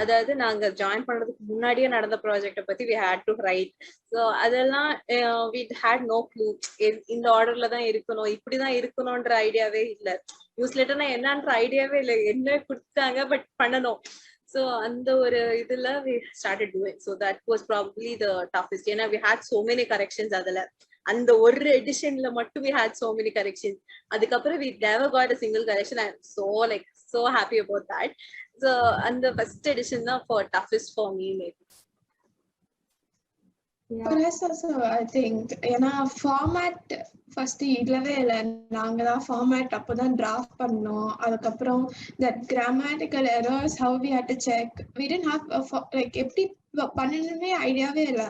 அதாவது நாங்க ஜாயின் பண்றதுக்கு முன்னாடியே நடந்த ப்ராஜெக்ட பத்தி we had to write. So அதெல்லாம் we had no clue. இந்த ஆர்டர்ல தான் இருக்கணும், இப்படிதான் இருக்கணும்ன்ற ஐடியாவே இல்ல. நியூஸ் லெட்டர்னா என்னன்ற ஐடியாவே இல்லை, என்ன கொடுத்தாங்க பட் பண்ணணும். So அந்த ஒரு இதுல we started doing. So that was probably the toughest. ஏன்னா we had so many corrections அதுல. அந்த ஒரு எடிஷன்ல மட்டும் we had so many corrections. அதுக்கப்புறம் we never got a single correction. I'm so happy about that. So அந்த first edition தான் for toughest for me maybe. For us also, I think, ஏன்னா format first இல்லவே இல்லை, நாங்க தான் format அப்போதான் draft பண்ணோம். அதுக்கப்புறம் that grammatical errors how we had to check, we didn't have like எப்படி பண்ணணுமே ஐடியாவே இல்லை.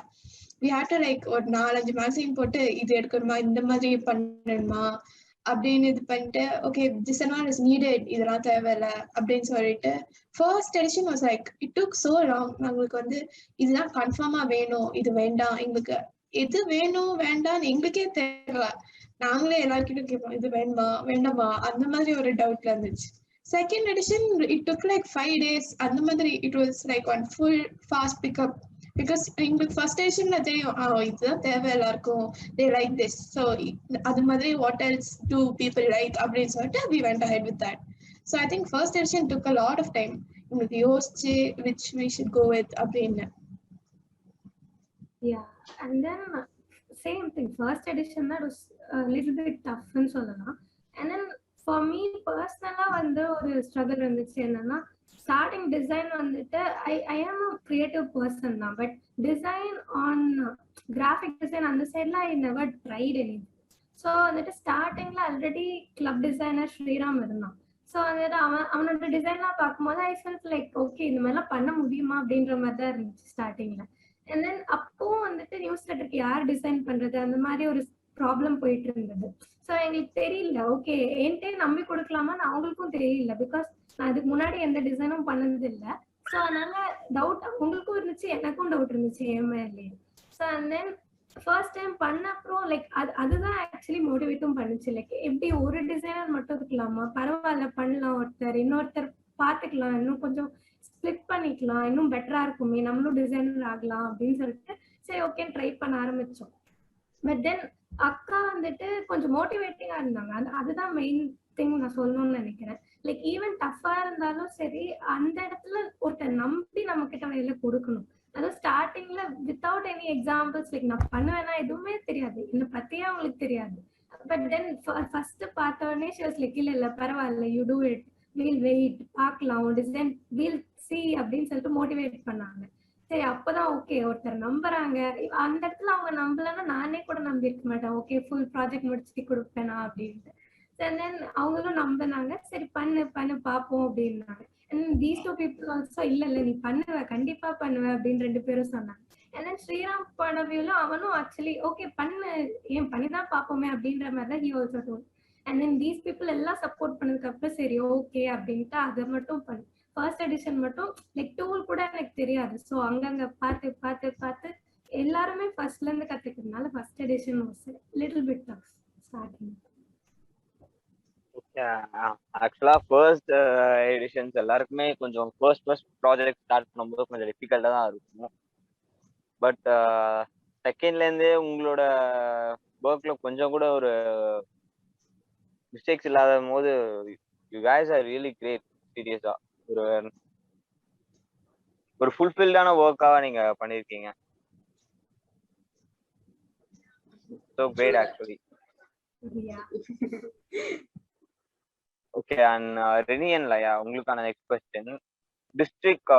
we had to like ஒரு 4-5 மேக்ஸிம் போட்டு இது எடுக்கணுமா, இந்த மாதிரி பண்ணணுமா அப்படின்னு இது பண்ணிட்டு okay this and all is needed, இதெல்லாம் தேவையில்லை அப்படின்னு சொல்லிட்டு first edition was like it took so long. நம்மளுக்கு வந்து இதுதான் கன்ஃபார்மா வேணும், இது வேண்டாம், எங்களுக்கு எது வேணும் வேண்டாம்னு எங்களுக்கே தெரியல. நாங்களே எல்லாருக்கிட்டும் கேட்போம் இது வேணுமா வேண்டாமா, அந்த மாதிரி ஒரு டவுட்ல இருந்துச்சு. Second edition it took like 5 days அந்த மாதிரி. It was like one full fast pickup because எங்களுக்கு ஃபர்ஸ்ட் எடிஷன்ல தெரியும் இதுதான் தேவை எல்லாருக்கும், they like this, so அது மாதிரி what else do people like அப்படின்னு சொல்லிட்டு we went ahead with that. So I think first edition took a lot of time, உங்களுக்கு யோசிச்சு which we should go with அப்படின்னு. Yeah, and then same thing, first edition that was a little bit tough ன்னு சொல்லலாம். And then for me personally வந்து ஒரு struggle இருந்துச்சு. என்னன்னா starting design வந்துட்டு I am a creative person தான், but design on graphic design அந்த சைட்ல I never tried any. So வந்துட்டு ஸ்டார்டிங்ல ஆல்ரெடி கிளப் டிசைனர் ஸ்ரீராம் இருந்தான். ஸோ வந்துட்டு அவனோட டிசைன்லாம் பார்க்கும்போது ஐ ஃபெல்ட் லைக் ஓகே இந்த மாதிரிலாம் பண்ண முடியுமா அப்படின்ற மாதிரி தான் இருந்துச்சு ஸ்டார்டிங்ல. அண்ட் தென் அப்போ வந்துட்டு நியூஸ் லெட்டருக்கு யார் டிசைன் பண்றது அந்த மாதிரி ஒரு ப்ராப்ளம் போயிட்டு இருந்தது. ஸோ எங்களுக்கு தெரியல ஓகே என்கிட்டே நம்பி கொடுக்கலாமான்னு அவங்களுக்கும் தெரியல, பிகாஸ் நான் அதுக்கு முன்னாடி எந்த டிசைனும் பண்ணது இல்லை. ஸோ அதனால டவுட் உங்களுக்கும் இருந்துச்சு எனக்கும் டவுட் இருந்துச்சு என் மேலே. So and then first time பண்ண அப்புறம் லைக் அதுதான் ஆக்சுவலி மோட்டிவேட்டும் பண்ணுச்சு. லைக் எப்படி ஒரு டிசைனர் மட்டும் இருக்கலாமா, பரவாயில்ல பண்ணலாம், இன்னொருத்தர் பார்த்துக்கலாம், இன்னும் கொஞ்சம் ஸ்பிளிட் பண்ணிக்கலாம், இன்னும் பெட்டரா இருக்குமே, நம்மளும் டிசைனர் ஆகலாம் அப்படின்னு சொல்லிட்டு சரி ஓகே ட்ரை பண்ண ஆரம்பிச்சோம். பட் தென் அக்கா வந்துட்டு கொஞ்சம் மோட்டிவேட்டிங்கா இருந்தாங்க. அதுதான் மெயின் திங் நான் சொல்லணும்னு நினைக்கிறேன். லைக் ஈவன் டஃபா இருந்தாலும் சரி அந்த இடத்துல ஒருத்தர் நம்பி நம்ம கிட்ட வெளியில கொடுக்கணும். அதுவும் ஸ்டார்டிங்ல வித்தவுட் எனி எக்ஸாம்பிள்ஸ், லைக் நான் பண்ணுவேன்னா எதுவுமே தெரியாது, என்னை பத்தியே அவங்களுக்கு தெரியாது. பட் தென் ஃபர்ஸ்ட் பார்த்த உடனே ஷி வாஸ் லைக் இல்ல பரவாயில்ல you do it, we'll wait பார்க்கலாம் டிசைன் வீல் சி அப்படின்னு சொல்லிட்டு மோட்டிவேட் பண்ணாங்க. சரி அப்பதான் ஓகே ஒருத்தர் நம்புறாங்க. அந்த இடத்துல அவங்க நம்பலன்னா நானே கூட நம்பி இருக்க மாட்டேன். ஓகே ஃபுல் ப்ராஜெக்ட் முடிச்சுட்டு கொடுப்பேனா அப்படின்ட்டு. தென் அவங்களும் நம்பினாங்க. சரி பண்ணு பண்ணு பார்ப்போம் அப்படின்னாங்க. தீஸ் டூ பீப்புள் ஆல்சோ இல்ல இல்ல நீ பண்ணுவ கண்டிப்பா பண்ணுவ அப்படின்னு 2 பேரும் சொன்னாங்க. தென் ஸ்ரீராம் பாயிண்ட் ஆஃப் வியூல அவனும் ஆக்சுவலி ஓகே பண்ணு ஏன் பண்ணிதான் பார்ப்போமே அப்படின்ற மாதிரி தான் he also toll. And then these people எல்லாம் சப்போர்ட் பண்ணதுக்கு அப்புறம் சரி ஓகே அப்படின்ட்டு அதை மட்டும் பண்ணு. ஃபர்ஸ்ட் எடிஷன் மட்டும் லைக் டூல் கூட எனக்கு தெரியாது. ஸோ அங்கங்க பார்த்து பார்த்து பார்த்து எல்லாருமே ஃபர்ஸ்ட்ல இருந்து கத்துக்கிறதுனால first edition was little bit tough starting. ஆக்சுவலா ஃபர்ஸ்ட் எடிஷன்ஸ் எல்லாருக்குமே கொஞ்சம் ஃபர்ஸ்ட் ப்ராஜெக்ட் ஸ்டார்ட் பண்ணும்போது கொஞ்சம் டிஃபிகல்ட்டா தான் இருக்கும். பட் செகண்ட்ல இருந்தே உங்களோட ஒர்க்ல கொஞ்சம் கூட ஒரு மிஸ்டேக்ஸ் இல்லாத போது you guys are really great. சீரியஸா ஒரு ஃபுல்ஃபில்டான ஒர்க்காக நீங்க பண்ணிருக்கீங்க. So great actually. Okay and ரெனியன் லயா உங்களுக்கான நெக்ஸ்ட் கொஸ்டின். டிஸ்ட்ரிக்ட்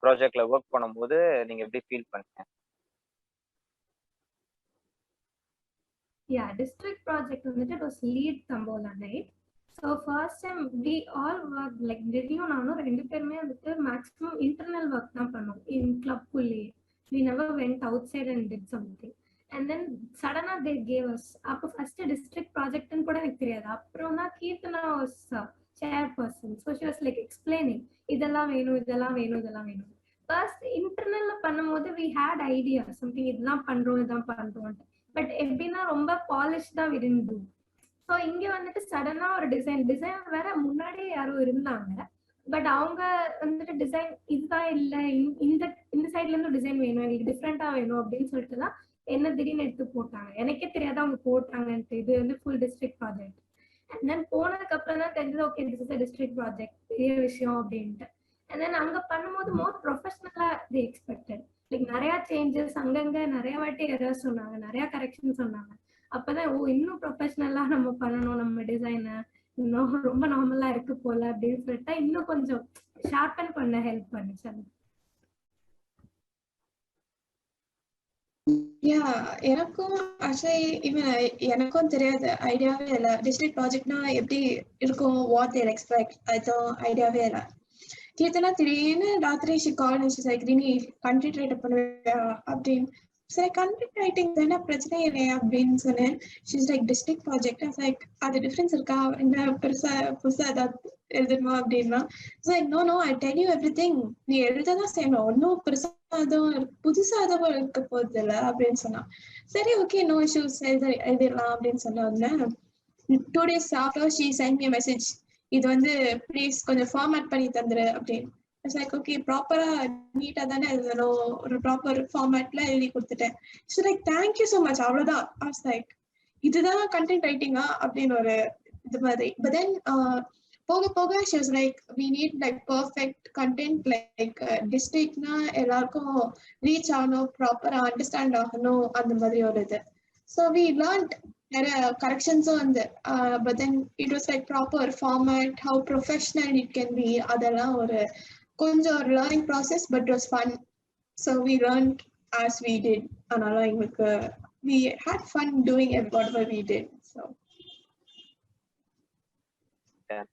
ப்ராஜெக்ட்ல ஒர்க் பண்ணும்போது நீங்க எப்படி ஃபீல் பண்ணீங்க? Yeah, district project வந்துட்டு it was lead Tambola night. So first time we all work like review நானும் 2 பேருமே வந்துட்டு maximum internal work தான் பண்ணோம் in club குள்ளே. We never went outside and did something. And then suddenly they gave us அப்போ first district project ன்னு கூட எனக்கு தெரியாது. அப்புறம் தான் Keerthana was chairperson. So she was like explaining இதெல்லாம் வேணும் இதெல்லாம் வேணும் இதெல்லாம் வேணும். First internal பண்ணும்போது we had idea something இதெல்லாம் பண்றோம் இதான் பண்றோம். பட் எப்படின்னா ரொம்ப பாலிஷ்டா விருந்து. ஸோ இங்க வந்துட்டு சடனா ஒரு டிசைன் வேற முன்னாடியே யாரோ இருந்தாங்க. பட் அவங்க வந்துட்டு டிசைன் இதுதான் இல்ல இந்த இந்த சைட்ல இருந்து டிசைன் வேணும் எங்களுக்கு டிஃப்ரெண்டா வேணும் அப்படின்னு சொல்லிட்டு தான் என்ன திடீர்னு எடுத்து போட்டாங்க. எனக்கே தெரியாது அவங்க போட்டாங்கன்ட்டு. இது வந்து full district project. And then போனதுக்கு அப்புறம் தான் தெரிஞ்சது okay this is district project பெரிய விஷயம் அப்படின்ட்டு. அண்ட் தென் அங்க பண்ணும்போது மோர் ப்ரொஃபஷனலா தி எக்ஸ்பெக்டட். லைக் நிறைய சேஞ்சஸ் அங்கங்க நிறைய வாட்டி எரர்ஸ் சொன்னாங்க நிறைய கரெக்ஷன் சொன்னாங்க. அப்பதான் ஓ இன்னும் ப்ரொஃபஷனலா நம்ம பண்ணணும் நம்ம டிசைனை இன்னும் ரொம்ப நார்மலா இருக்கு போல அப்படின்னு சொல்லிட்டு இன்னும் கொஞ்சம் ஷார்பன் பண்ண ஹெல்ப் பண்ணுச்சு. எனக்கும் ஆக்சுவலி எனக்கும் தெரியாது ஐடியாவே இல்லை டிஸ்ட்ரிக்ட் ப்ராஜெக்ட்னா எப்படி இருக்கும் வாட் தேர் எக்ஸ்பெக்ட் அதுவும் ஐடியாவே இல்லை. கீர்த்தனா திடீர்னு ராத்திரி she call like ரினி content writer பண்ணுவியா அப்படின்னு. சரி கண்டென்ட் ரைட்டிங் தானே பிரச்சனை இல்லையா அப்படின்னு சொன்னேன். She's like district project like அது டிஃபரன்ஸ் இருக்கா என்ன பெருசா புதுசா ஏதாவது எழுதணுமா அப்படின்னா no I tell you everything நீ எழுததான் செய்யணும் ஒன்னும் பெருசா அதுவும் புதுசா எதுவும் இருக்க போறது இல்லை அப்படின்னு சொன்னா. சரி ஓகே நோ இஷ்யூஸ் எழுதிடலாம் அப்படின்னு சொன்ன உடனே 2 days after she sent me a message இது வந்து ப்ளீஸ் கொஞ்சம் ஃபார்மேட் பண்ணி தந்துரு அப்படின்னு. லைக் ஓகே ப்ராப்பரா நீட்டா தானே எழுதணும் ஒரு ப்ராப்பர் ஃபார்மேட்ல எழுதி கொடுத்துட்டேன். So like thank you so much அவ்வளவுதான். லைக் இதுதான் கண்டென்ட் ரைட்டிங்கா அப்படின்னு ஒரு இது மாதிரி. பட் தென் போக போக she was like we need like perfect content like districtனா எல்லாருக்கும் ரீச் ஆகணும் ப்ராப்பரா அண்டர்ஸ்டாண்ட் ஆகணும் அந்த மாதிரி ஒரு இது. So we learned நிறைய கரெக்ஷன்ஸும் வந்து but then it was like proper format how professional it can be அதெல்லாம் ஒரு கொஞ்சம் ஒரு learning process but it was fun. So we learned as we did அதனால எங்களுக்கு we had fun doing whatever we did. So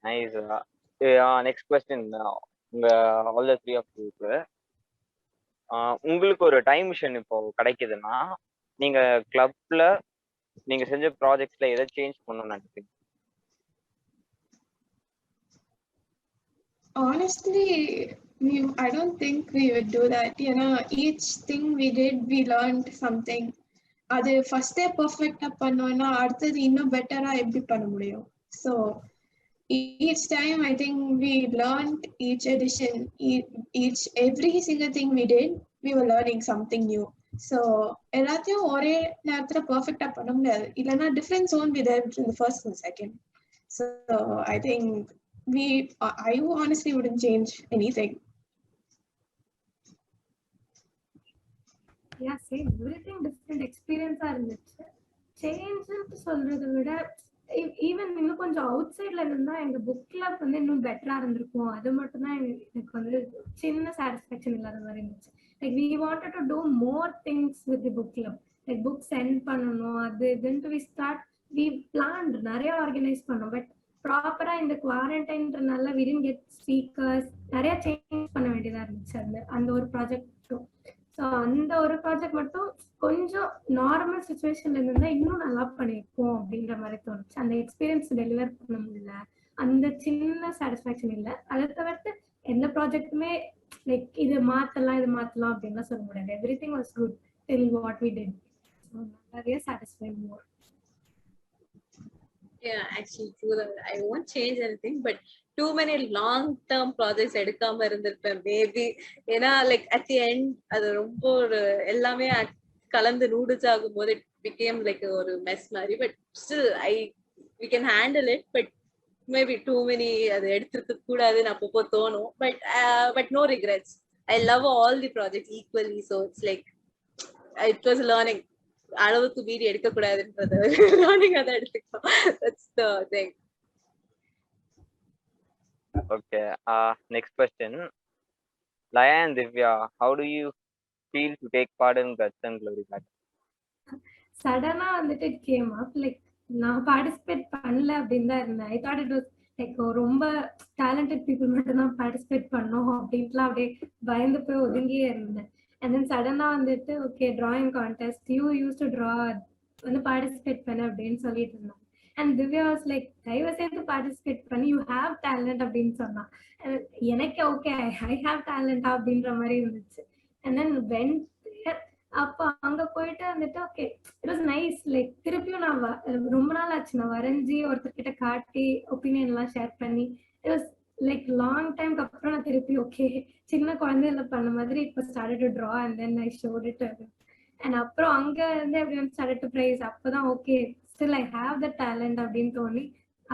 nice. Next question உங்க all the 3 of யூக்கு உங்களுக்கு ஒரு time machine இப்போ கிடைக்குதுன்னா நீங்க கிளப்ல நீங்க செஞ்ச ப்ராஜெக்ட்ஸ்ல எதை சேஞ்ச் பண்ணணும்னு நினைப்பீங்க? Honestly, I don't think we would do that. You know, each thing we did, we learned something. அது ஃபர்ஸ்டே பர்ஃபெக்டா பண்ணோம்னா அடுத்தது இன்னும் பெட்டரா எப்படி பண்ண முடியும்? So each time I think we learned each edition, every single thing we did, we were learning something new. So எல்லாத்தையும் ஒரே நேரத்துல பர்ஃபெக்டா பண்ண முடியாது. இல்லைன்னா difference won't be there between the first and second. So I think I honestly wouldn't change anything. Yeah, same everything different experience ஆ இருந்துச்சு. சேஞ்ச்னு சொல்றதை விட ஈவன் இன்னும் கொஞ்சம் அவுட் சைட்ல இருந்தா எங்க புக் கிளப் வந்து இன்னும் பெட்டரா இருந்திருக்கும். அது மட்டும் தான் எனக்கு வந்து சின்ன சாட்டிஸ்ஃபேக்ஷன் இல்லாத மாதிரி இருந்துச்சு. Like we wanted to do more things with the book club. Like book send பண்ணணும், அது இதுன்ட்டு வி பிளான் நிறைய ஆர்கனைஸ் பண்ணோம். பட் ப்ராப்பரா இந்த குவாரண்டைன்றனால வி டிட்ன்ட் கெட் ஸ்பீக்கர்ஸ், நிறைய சேஞ்ச் பண்ண வேண்டியதா இருந்துச்சு அந்த ஒரு ப்ராஜெக்ட். ஸோ அந்த ஒரு ப்ராஜெக்ட் மட்டும் கொஞ்சம் நார்மல் சுச்சுவேஷன்ல இருந்தா இன்னும் நல்லா பண்ணியிருப்போம் அப்படின்ற மாதிரி தோணுச்சு. அந்த எக்ஸ்பீரியன்ஸ் டெலிவர் பண்ண முடியல, அந்த சின்ன சாட்டிஸ்ஃபேக்ஷன் இல்லை. அதை தவிர்த்து எந்த ப்ராஜெக்ட்டுமே லைக் இது மாத்தலாம் அப்படின்லாம் சொல்ல முடியாது. Everything was good till what we did. So நிறைய satisfy more. Yeah, actually true that I won't change anything, but too many long term projects எடுக்காம இருந்திருப்பேன் மேபி. ஏன்னா லைக் at the end அது ரொம்ப ஒரு எல்லாமே கலந்து நூடுல்ஸ் ஆகும் போது it became like ஒரு மெஸ் மாதிரி. But still we can handle it, but maybe too many அது எடுத்திருக்க கூடாதுன்னு அப்பப்போ தோணும். But no regrets. I love all the projects equally, so it's like it was learning. அளவுக்கு மீறி எடுக்க கூடாதுன்றது லேர்னிங் அதை எடுத்துக்கலாம். That's the thing. Okay. Next question. Laya and Divya, how do you feel to take part in Guts and Glory Battle? சடனா வந்துட்டு it came up. Like நான் participate பண்ணல அப்படின்னு தான் இருந்தேன். I thought it was like ரொம்ப talented people மட்டும் தான் பார்ட்டிசிபேட் பண்ணோம் அப்படின்ட்டுலாம் அப்படியே பயந்து போய் ஒதுங்கியே இருந்தேன். அண்ட் தென் சடனா வந்துட்டு okay drawing contest use to draw வந்து பார்ட்டிசிபேட் பண்ண அப்படின்னு சொல்லிட்டு இருந்தாங்க. அண்ட் திவ்யா வாஸ் லைக் தயவு செய்து பார்ட்டிசிபேட் பண்ணி யூ ஹேவ் டேலண்ட் அப்படின்னு சொன்னான். எனக்கு ஓகே ஐ ஹேவ் டேலண்டா அப்படின்ற மாதிரி இருந்துச்சு. அண்ட் தென் வென் அப்போ அங்க போயிட்டு வந்துட்டு okay it was nice. Like திருப்பியும் நான் ரொம்ப நாள் ஆச்சு நான் வரைஞ்சி ஒருத்தர்கிட்ட காட்டி ஒப்பீனியன் எல்லாம் ஷேர் பண்ணி இட் வாஸ் லைக் லாங் டைம்க்கு அப்புறம் நான் திருப்பி ஓகே சின்ன குழந்தையில பண்ண மாதிரி இப்போ started to draw and then I showed it. And அப்புறம் அங்க இருந்து எப்படி ஸ்டார்டட் டு பிரைஸ். அப்பதான் okay still I have the talent அப்படின்னு தோணி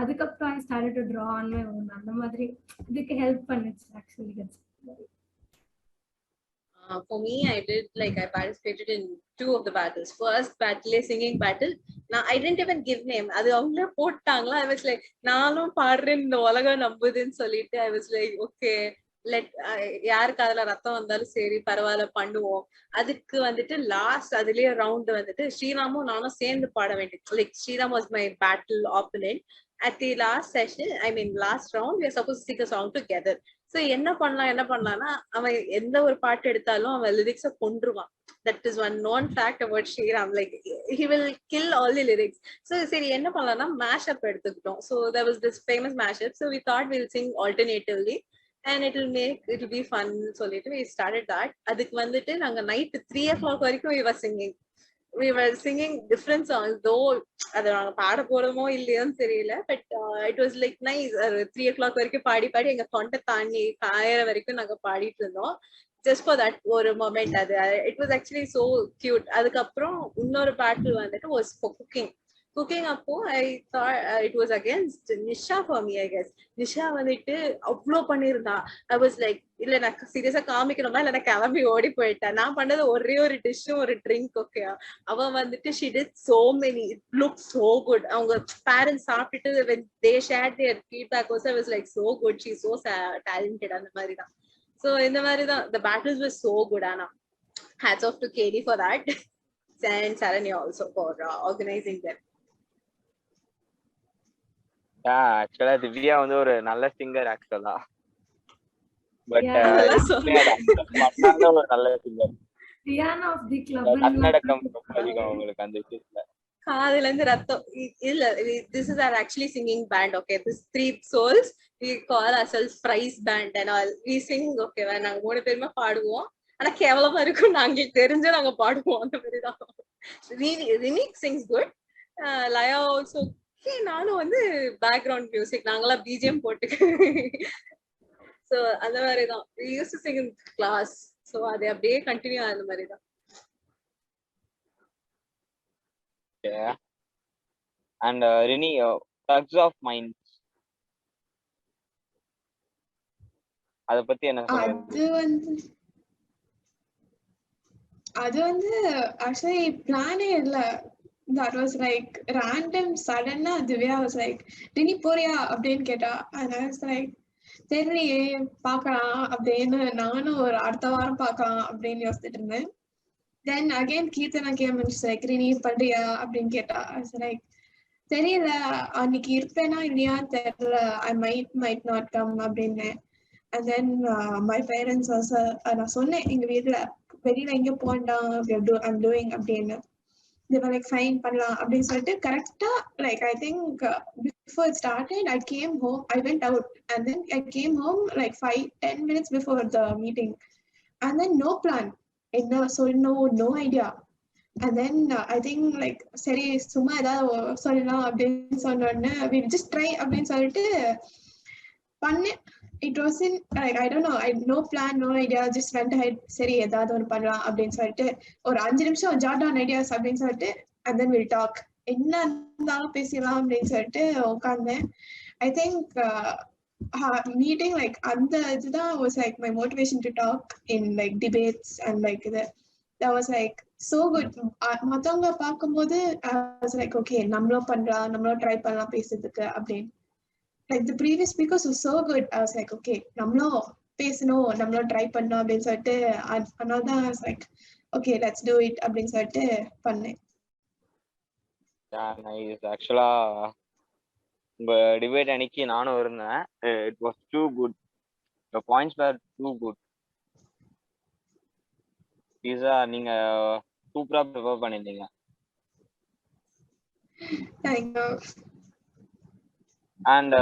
அதுக்கப்புறம் I started to draw on my own. அந்த மாதிரி இதுக்கு ஹெல்ப் பண்ணுச்சு actually. For me, I participated in 2 of the battles. First battle, singing battle. Now I didn't even give name. அது அவங்களே போட்டாங்களா. I was like நானும் பாடுறேன் இந்த உலகம் நம்புதுன்னு சொல்லிட்டு I was like okay let யாருக்கு அதுல ரத்தம் வந்தாலும் சரி பரவாயில்ல பண்ணுவோம். அதுக்கு வந்துட்டு லாஸ்ட் அதுலயே ரவுண்ட் வந்துட்டு ஸ்ரீராமும் நானும் சேர்ந்து பாட வேண்டியது. Like Sriram was my battle opponent. At the last session, last round, we are supposed to sing a song together. So என்ன பண்ணலாம்னா அவன் எந்த ஒரு பாட்டு எடுத்தாலும் அவன் lyrics கொன்றுவான். That is one known fact about Sriram. Like he will kill all the lyrics. So சரி என்ன பண்ணலாம்னா mashup எடுத்துக்கிட்டோம். So there was this famous mashup. So we thought we'll sing alternatively and it'll be fun. சொல்லிட்டு we started that. அதுக்கு வந்துட்டு நாங்க night 3 o'clock வரைக்கும் we were singing different songs, though அது நாங்க பாட போறோமோ இல்லையோன்னு தெரியல. But it was like nice. 3 o'clock வரைக்கும் பாடி எங்க தொண்டை தாண்டி காயற வரைக்கும் நாங்க பாடிட்டு இருந்தோம். ஜஸ்ட் ஃபார் தட் ஒரு மொமெண்ட். அது it was actually so cute. அதுக்கப்புறம் இன்னொரு பேட்டில் வந்துட்டு வாஸ் ஃபார் குக்கிங். அப்போ I thought it was against Nisha for me. I guess Nisha வந்துட்டு அவ்வளோ பண்ணியிருந்தா. ஐ வாஸ் லைக் இல்ல நான் சீரியஸா காமிக்கணுமா இல்ல நான் கிளம்பி ஓடி போயிட்டேன். நான் பண்ணது ஒரே ஒரு டிஷ்ஷும் ஒரு ட்ரிங்க். ஓகே அவன் வந்துட்டு she did so many. It looked so good. அவங்க பேரண்ட்ஸ் சாப்பிட்டுட்டு when they shared their feedback also I was like so good, she's so talented. அந்த மாதிரி தான். So இந்த மாதிரி தான் the battles were so good. Anna hats off to Katie for that and Saranya also for organizing them. ஆக்சுவலா திவ்யா வந்து ஒரு நல்ல சிங்கர் ஆக்சுவலா. பட் ஒரு நல்ல singer. Rihanna of the club. கர்நாடகம் அதிகம் உங்களுக்கு அந்த விஷயத்துல. அதுல இருந்து ரத்தம் இல்ல. This is our actually singing band. Okay, this 3 souls we call ourselves fries band and all. We sing. Okay, நாங்க 3 பேருமே பாடுவோம். ஆனா கேவலமா இருக்கும். நாங்க தெரிஞ்ச நாங்க பாடுவோம். அந்த மாதிரி தான். Rini sings good. Laya also. நானும் வந்து பேக்ரவுண்ட் மியூசிக் நாங்களாம் பிஜிஎம் போட்டு. சோ அந்த மாதிரி தான் we used to sing in class. So அது அப்படியே கண்டினியூ ஆன மாதிரி தான். Yeah. And Rini, Tugs of Minds, அத பத்தி என்ன சொல்றீங்க? அது வந்து ஆக்சுவலி பிளானே இல்ல. that was like random. Suddenly Divya was like, Rini போறியா அப்படின்னு கேட்டா. And I was like, தெரியலையே பார்க்கலாம் அப்படின்னு நானும் ஒரு அடுத்த வாரம் பார்க்கலாம் அப்படின்னு யோசிச்சுட்டு இருந்தேன். Then again Keerthana came and she's like, Rini பண்றியா அப்படின்னு கேட்டா. I was like, தெரியல அன்னைக்கு இருப்பேனா இல்லையான்னு தெரியல, I might not come அப்படின்னு. And then my parents also நான் சொன்னேன் எங்க வீட்டுல வெளியில எங்க போண்டாம் I'm doing அப்படின்னு. They were like fine பண்ணலாம் அப்படின்னு சொல்லிட்டு கரெக்டா like I think before it started I came home, I went out and then I came home like 5-10 minutes before the meeting and then no plan, என்ன சொல்லணும், no idea. And then I think like சரி சும்மா ஏதாவது சொல்லலாம் அப்படின்னு சொன்ன உடனே we just try அப்படின்னு சொல்லிட்டு பண்ணேன். It wasn't like I don't know, I no plan, no idea, just went ahead. சரி ஏதாவது ஒன்று பண்ணலாம் அப்படின்னு சொல்லிட்டு ஒரு 5 நிமிஷம் jot down ideas அப்படின்னு சொல்லிட்டு and then we'll talk, என்ன இருந்தாலும் பேசலாம் அப்படின்னு சொல்லிட்டு உட்கார்ந்தேன். I think meeting like அந்த இதுதான் was like my motivation to talk in like debates and like that was like so good. மத்தவங்க பார்க்கும்போது I was like okay நம்மளும் பண்ணலாம், நம்மளும் ட்ரை பண்ணலாம் பேசுறதுக்கு அப்படின்னு. Like the previous speakers were so good. I was like, okay, நம்மளும் பேசணும், நம்மளும் ட்ரை பண்ணோம் அப்படின்னு சொல்லிட்டு அதனால I was like, okay, let's do it அப்படின்னு சொல்லிட்டு பண்ணேன். ஆக்சுவலா உங்க டிபேட் அன்னைக்கு நானும் இருந்தேன். It was too good, the points were too good. நீங்க சூப்பரா ப்ரிப்பேர் பண்ணிருந்தீங்க. Thank you. And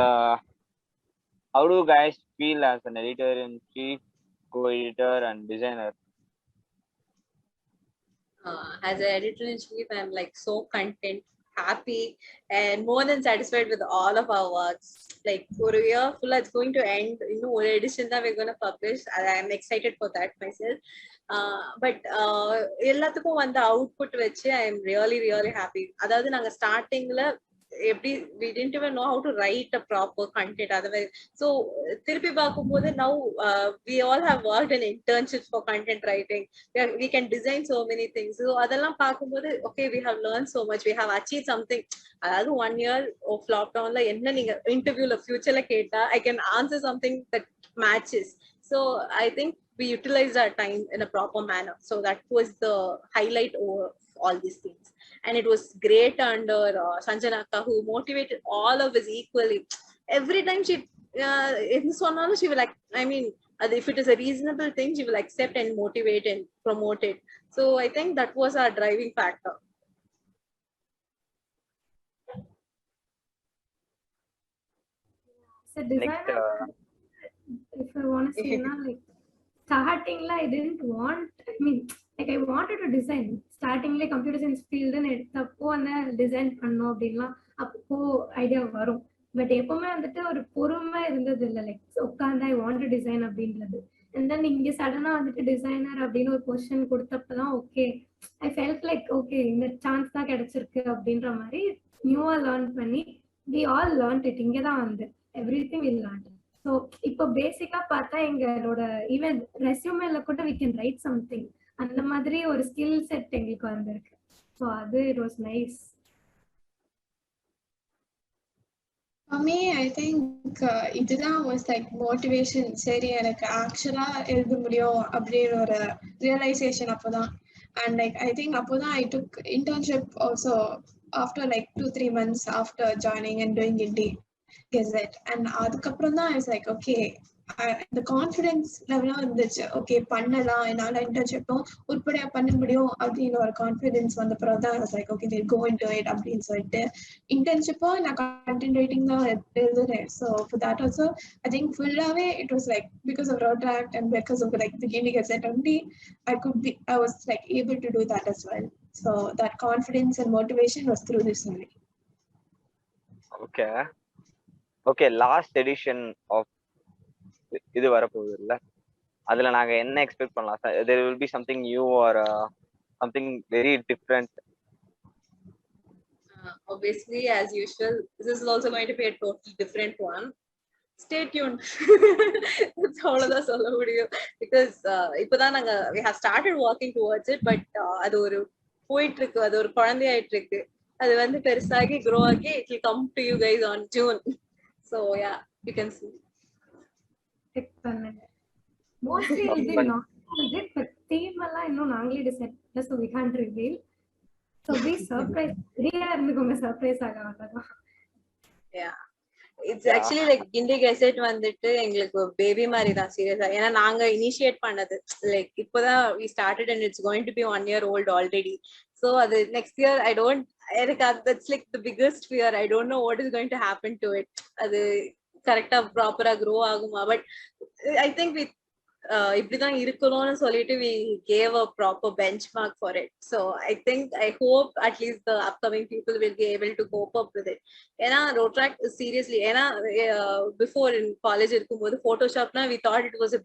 how do you guys feel as an editor-in-chief, co-editor, and designer? As an editor-in-chief, I'm like so content, happy, and more than satisfied with all of our works. Like for a year full, it's going to end. One edition that we're going to publish. I'm excited for that myself. But எல்லாத்துக்கும் வந்த output வச்சு I am really really happy. அதாவது நாங்க ஸ்டார்டிங்ல எப்படி we didn't even know how to write a proper content otherwise. So திருப்பி பார்க்கும்போது now we all have worked in internships for content writing. We can design so many things. So அதெல்லாம் பார்க்கும்போது okay, we have learned so much, we have achieved something. அதாவது 1 year of lockdownல என்ன நீங்க இன்டர்வியூல ஃபியூச்சர்ல கேட்டா I can answer something that matches. So I think we utilized our time in a proper manner. So that was the highlight over all these things. And it was great under Sanjana Akka, who motivated all of us equally. Every time she she will like, I mean, if it is a reasonable thing, she will accept and motivate and promote it. So I think that was our driving factor. So designer, if I want to say now, like starting I didn't want, I mean, like I wanted to design. Starting computer science field and எடுத்தப்போ அந்த design பண்ணோம் அப்படின்லாம் அப்போ idea வரும். But எப்பவுமே வந்துட்டு ஒரு பொறுமை இருந்தது இல்லை, லைக் உட்காந்து ஐ வாண்ட் டு டிசைன் அப்படின்றது. அண்ட் தென் இங்க சடனா வந்துட்டு டிசைனர் அப்படின்னு ஒரு பொசிஷன் கொடுத்தப்பதான் okay, I felt like okay இந்த சான்ஸ் தான் கிடைச்சிருக்கு அப்படின்ற மாதிரி நியூவா லேர்ன் பண்ணி வி ஆல் லேர்ன்ட் இட். இங்கதான் வந்து everything we learnt. So இப்போ பேசிக்கா பார்த்தா எங்களோட ஈவன் ரெஸ்யூமேல கூட வி கேன் ரைட் சம்திங், அந்த மாதிரி ஒரு ஸ்கில் செட் எங்களுக்கு வந்திருக்கு. ஸோ அது it was nice. For me, I think இதுதான் was like motivation. சரி எனக்கு ஆக்சுவலா எழுத முடியும் அப்படின்னு ஒரு realization அப்போதான். And like I think அப்போதான் I took internship also after like 2-3 months after joining and doing Guindy Gazette. And அதுக்கப்புறம் தான் I was like okay, the confidence level வந்துச்சு. ஓகே பண்ணலாம், என்னால இன்டர்ன்ஷிப்பும் உருப்படியா பண்ண முடியும் அப்படின்னு ஒரு கான்ஃபிடன்ஸ் வந்த பிறகு தான் I was like okay, we'll go into it அப்படின்னு சொல்லிட்டு இன்டர்ன்ஷிப்பும் நான் கண்டென்ட் ரைட்டிங் தான் எழுதுறேன். So for that also I think fullaவே it was like because of Rotaract and because of like the Guindy Gazette only I was like able to do that as well. So that confidence and motivation was through this only. Okay, last edition of இது வரப்போகுது இல்ல, அதுல நாங்க என்ன expect பண்ணலாம்? there will be something new or something very different? Obviously, as usual, this is also going to be a totally different one. Stay tuned. That's அவ்வளவுதான் சொல்ல முடியும். Because இப்பதான் நாங்க we have started working towards it, but அது ஒரு போயிட்டு இருக்கு, அது ஒரு குழந்தையாயிட்டு இருக்கு. அது வந்து பெருசாகி grow ஆகி it will come to you guys on June. So yeah, you can see. Mostly it'll be not it, but theme எல்லாம் இன்னும் நாங்களே டிசைட் பண்ணல, so we can't reveal. So be surprised. ரெடியா இருந்துக்கோங்க, சர்ப்ரைஸ் ஆக வந்ததும். Yeah, it's actually like Guindy Gazette வந்துட்டு எங்களுக்கு பேபி மாதிரி தான் சீரியஸா. ஏன்னா நாங்க இனிஷியேட் பண்ணது லைக் இப்போதான் we started and it's going to be 1 year old already. So அது next year I don't, எனக்கு that's like the biggest fear. I don't know what is going to happen to it. அது கரெக்டா ப்ராப்பரா grow ஆகுமா? But I think we இப்படிதான் இருக்கணும்னு சொல்லிட்டு we gave a proper benchmark for it. So I hope at least the upcoming people will be able to cope up with it. ஏன்னா Rotaract seriously, ஏன்னா before in college இருக்கும்போது Photoshopனா we thought it was a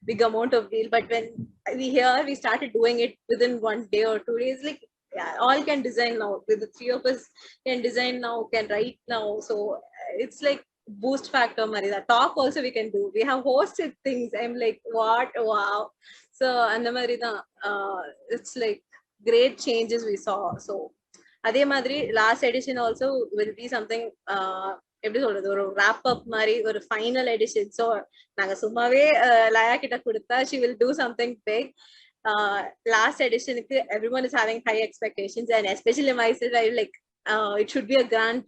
big amount of deal, but when we started doing it within 1 day or 2 days, like yeah, all can design now. With the 3 of us can design now, can write now. So it's like boost factor marida. Talk also we can do. We have hosted things. I'm like, what? Wow. So and the marida, it's like great changes we saw. So அதே மாதிரி last edition also will be something எப்படி சொல்றது, ஒரு wrap up மாதிரி ஒரு final edition. So நாங்க சும்மாவே லயா கிட்ட கொடுத்தா she will do something big. Last edition everyone is having high expectations, and especially myself, I like it should be a grand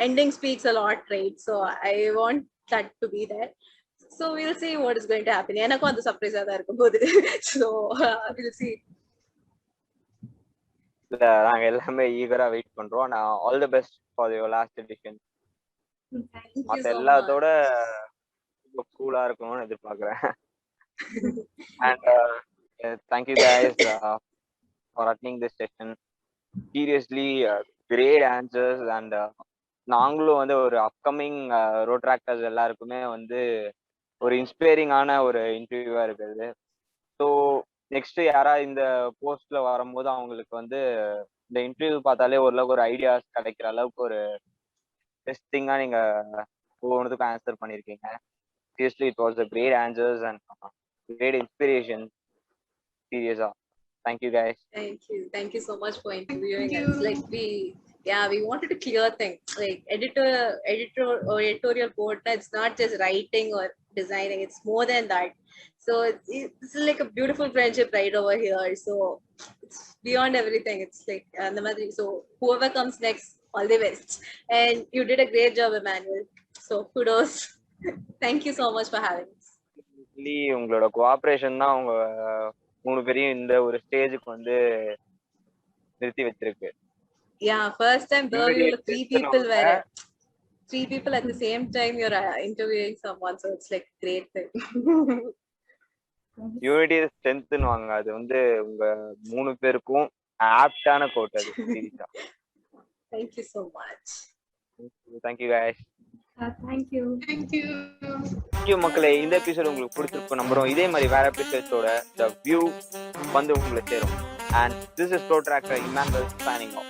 ending speaks a lot, right? So I want that to be there. So we'll see what is going to happen. எனக்கும் அந்த சர்ப்ரைஸா தான் இருக்கும் போது. So we'll see. நாங்க எல்லாமே ஈகரா wait பண்றோம். நான் all the best for your last edition. மத்த எல்லாத்தோட ரொம்ப கூலா இருக்கணும்னு எதிர்பார்க்கிறேன். And thank you guys for attending this session. Seriously, great answers. And நாங்களும் வந்து ஒரு அப்கமிங் ரோட்ராக்டர்ஸ் எல்லாருக்குமே வந்து ஒரு இன்ஸ்பைரிங்கான ஒரு இன்டர்வியூவா இருக்குது. ஸோ நெக்ஸ்ட் யாரா இந்த போஸ்ட்ல வரும்போது அவங்களுக்கு வந்து இந்த இன்டர்வியூ பார்த்தாலே ஓரளவுக்கு ஒரு ஐடியாஸ் கிடைக்கிற அளவுக்கு ஒரு டெஸ்டிங்கா நீங்க ஒவ்வொன்றுக்கும் ஆன்சர் பண்ணியிருக்கீங்க. Seriously, it was a great answers and great inspiration. Seriously, thank you guys. Thank you so much for interviewing us. Like we wanted to clear things, like editorial board, it's not just writing or designing, it's more than that. So it's like a beautiful friendship right over here. So it's beyond everything. It's like so whoever comes next, all the best. And you did a great job, Emmanuel. So kudos. Thank you so much for having us. உங்களோட cooperation தான் உங்க 3 பேரையும் இந்த ஒரு ஸ்டேஜுக்கு வந்து நிறுத்தி வச்சிருக்கு. Yeah, first time there were 3 people were 3 people at the same time you're interviewing someone, so it's like great thing. Unity ஸ்ட்ரென்த்னு வாங்க, அது வந்து உங்க 3 பேருக்கும் ஆப்டான கோட் அது. சீரியஸா Thank you so much. Thank you guys. Thank you. Thank you. Thank you மக்களே. இந்த எபிசோட் உங்களுக்கு பிடிச்சிருக்கும் நம்புறோம். இதே மாதிரி வேற எபிசோட்ஸோட The View வந்து உங்களை சேரும். And this is Rotaract Emmanuel signing off.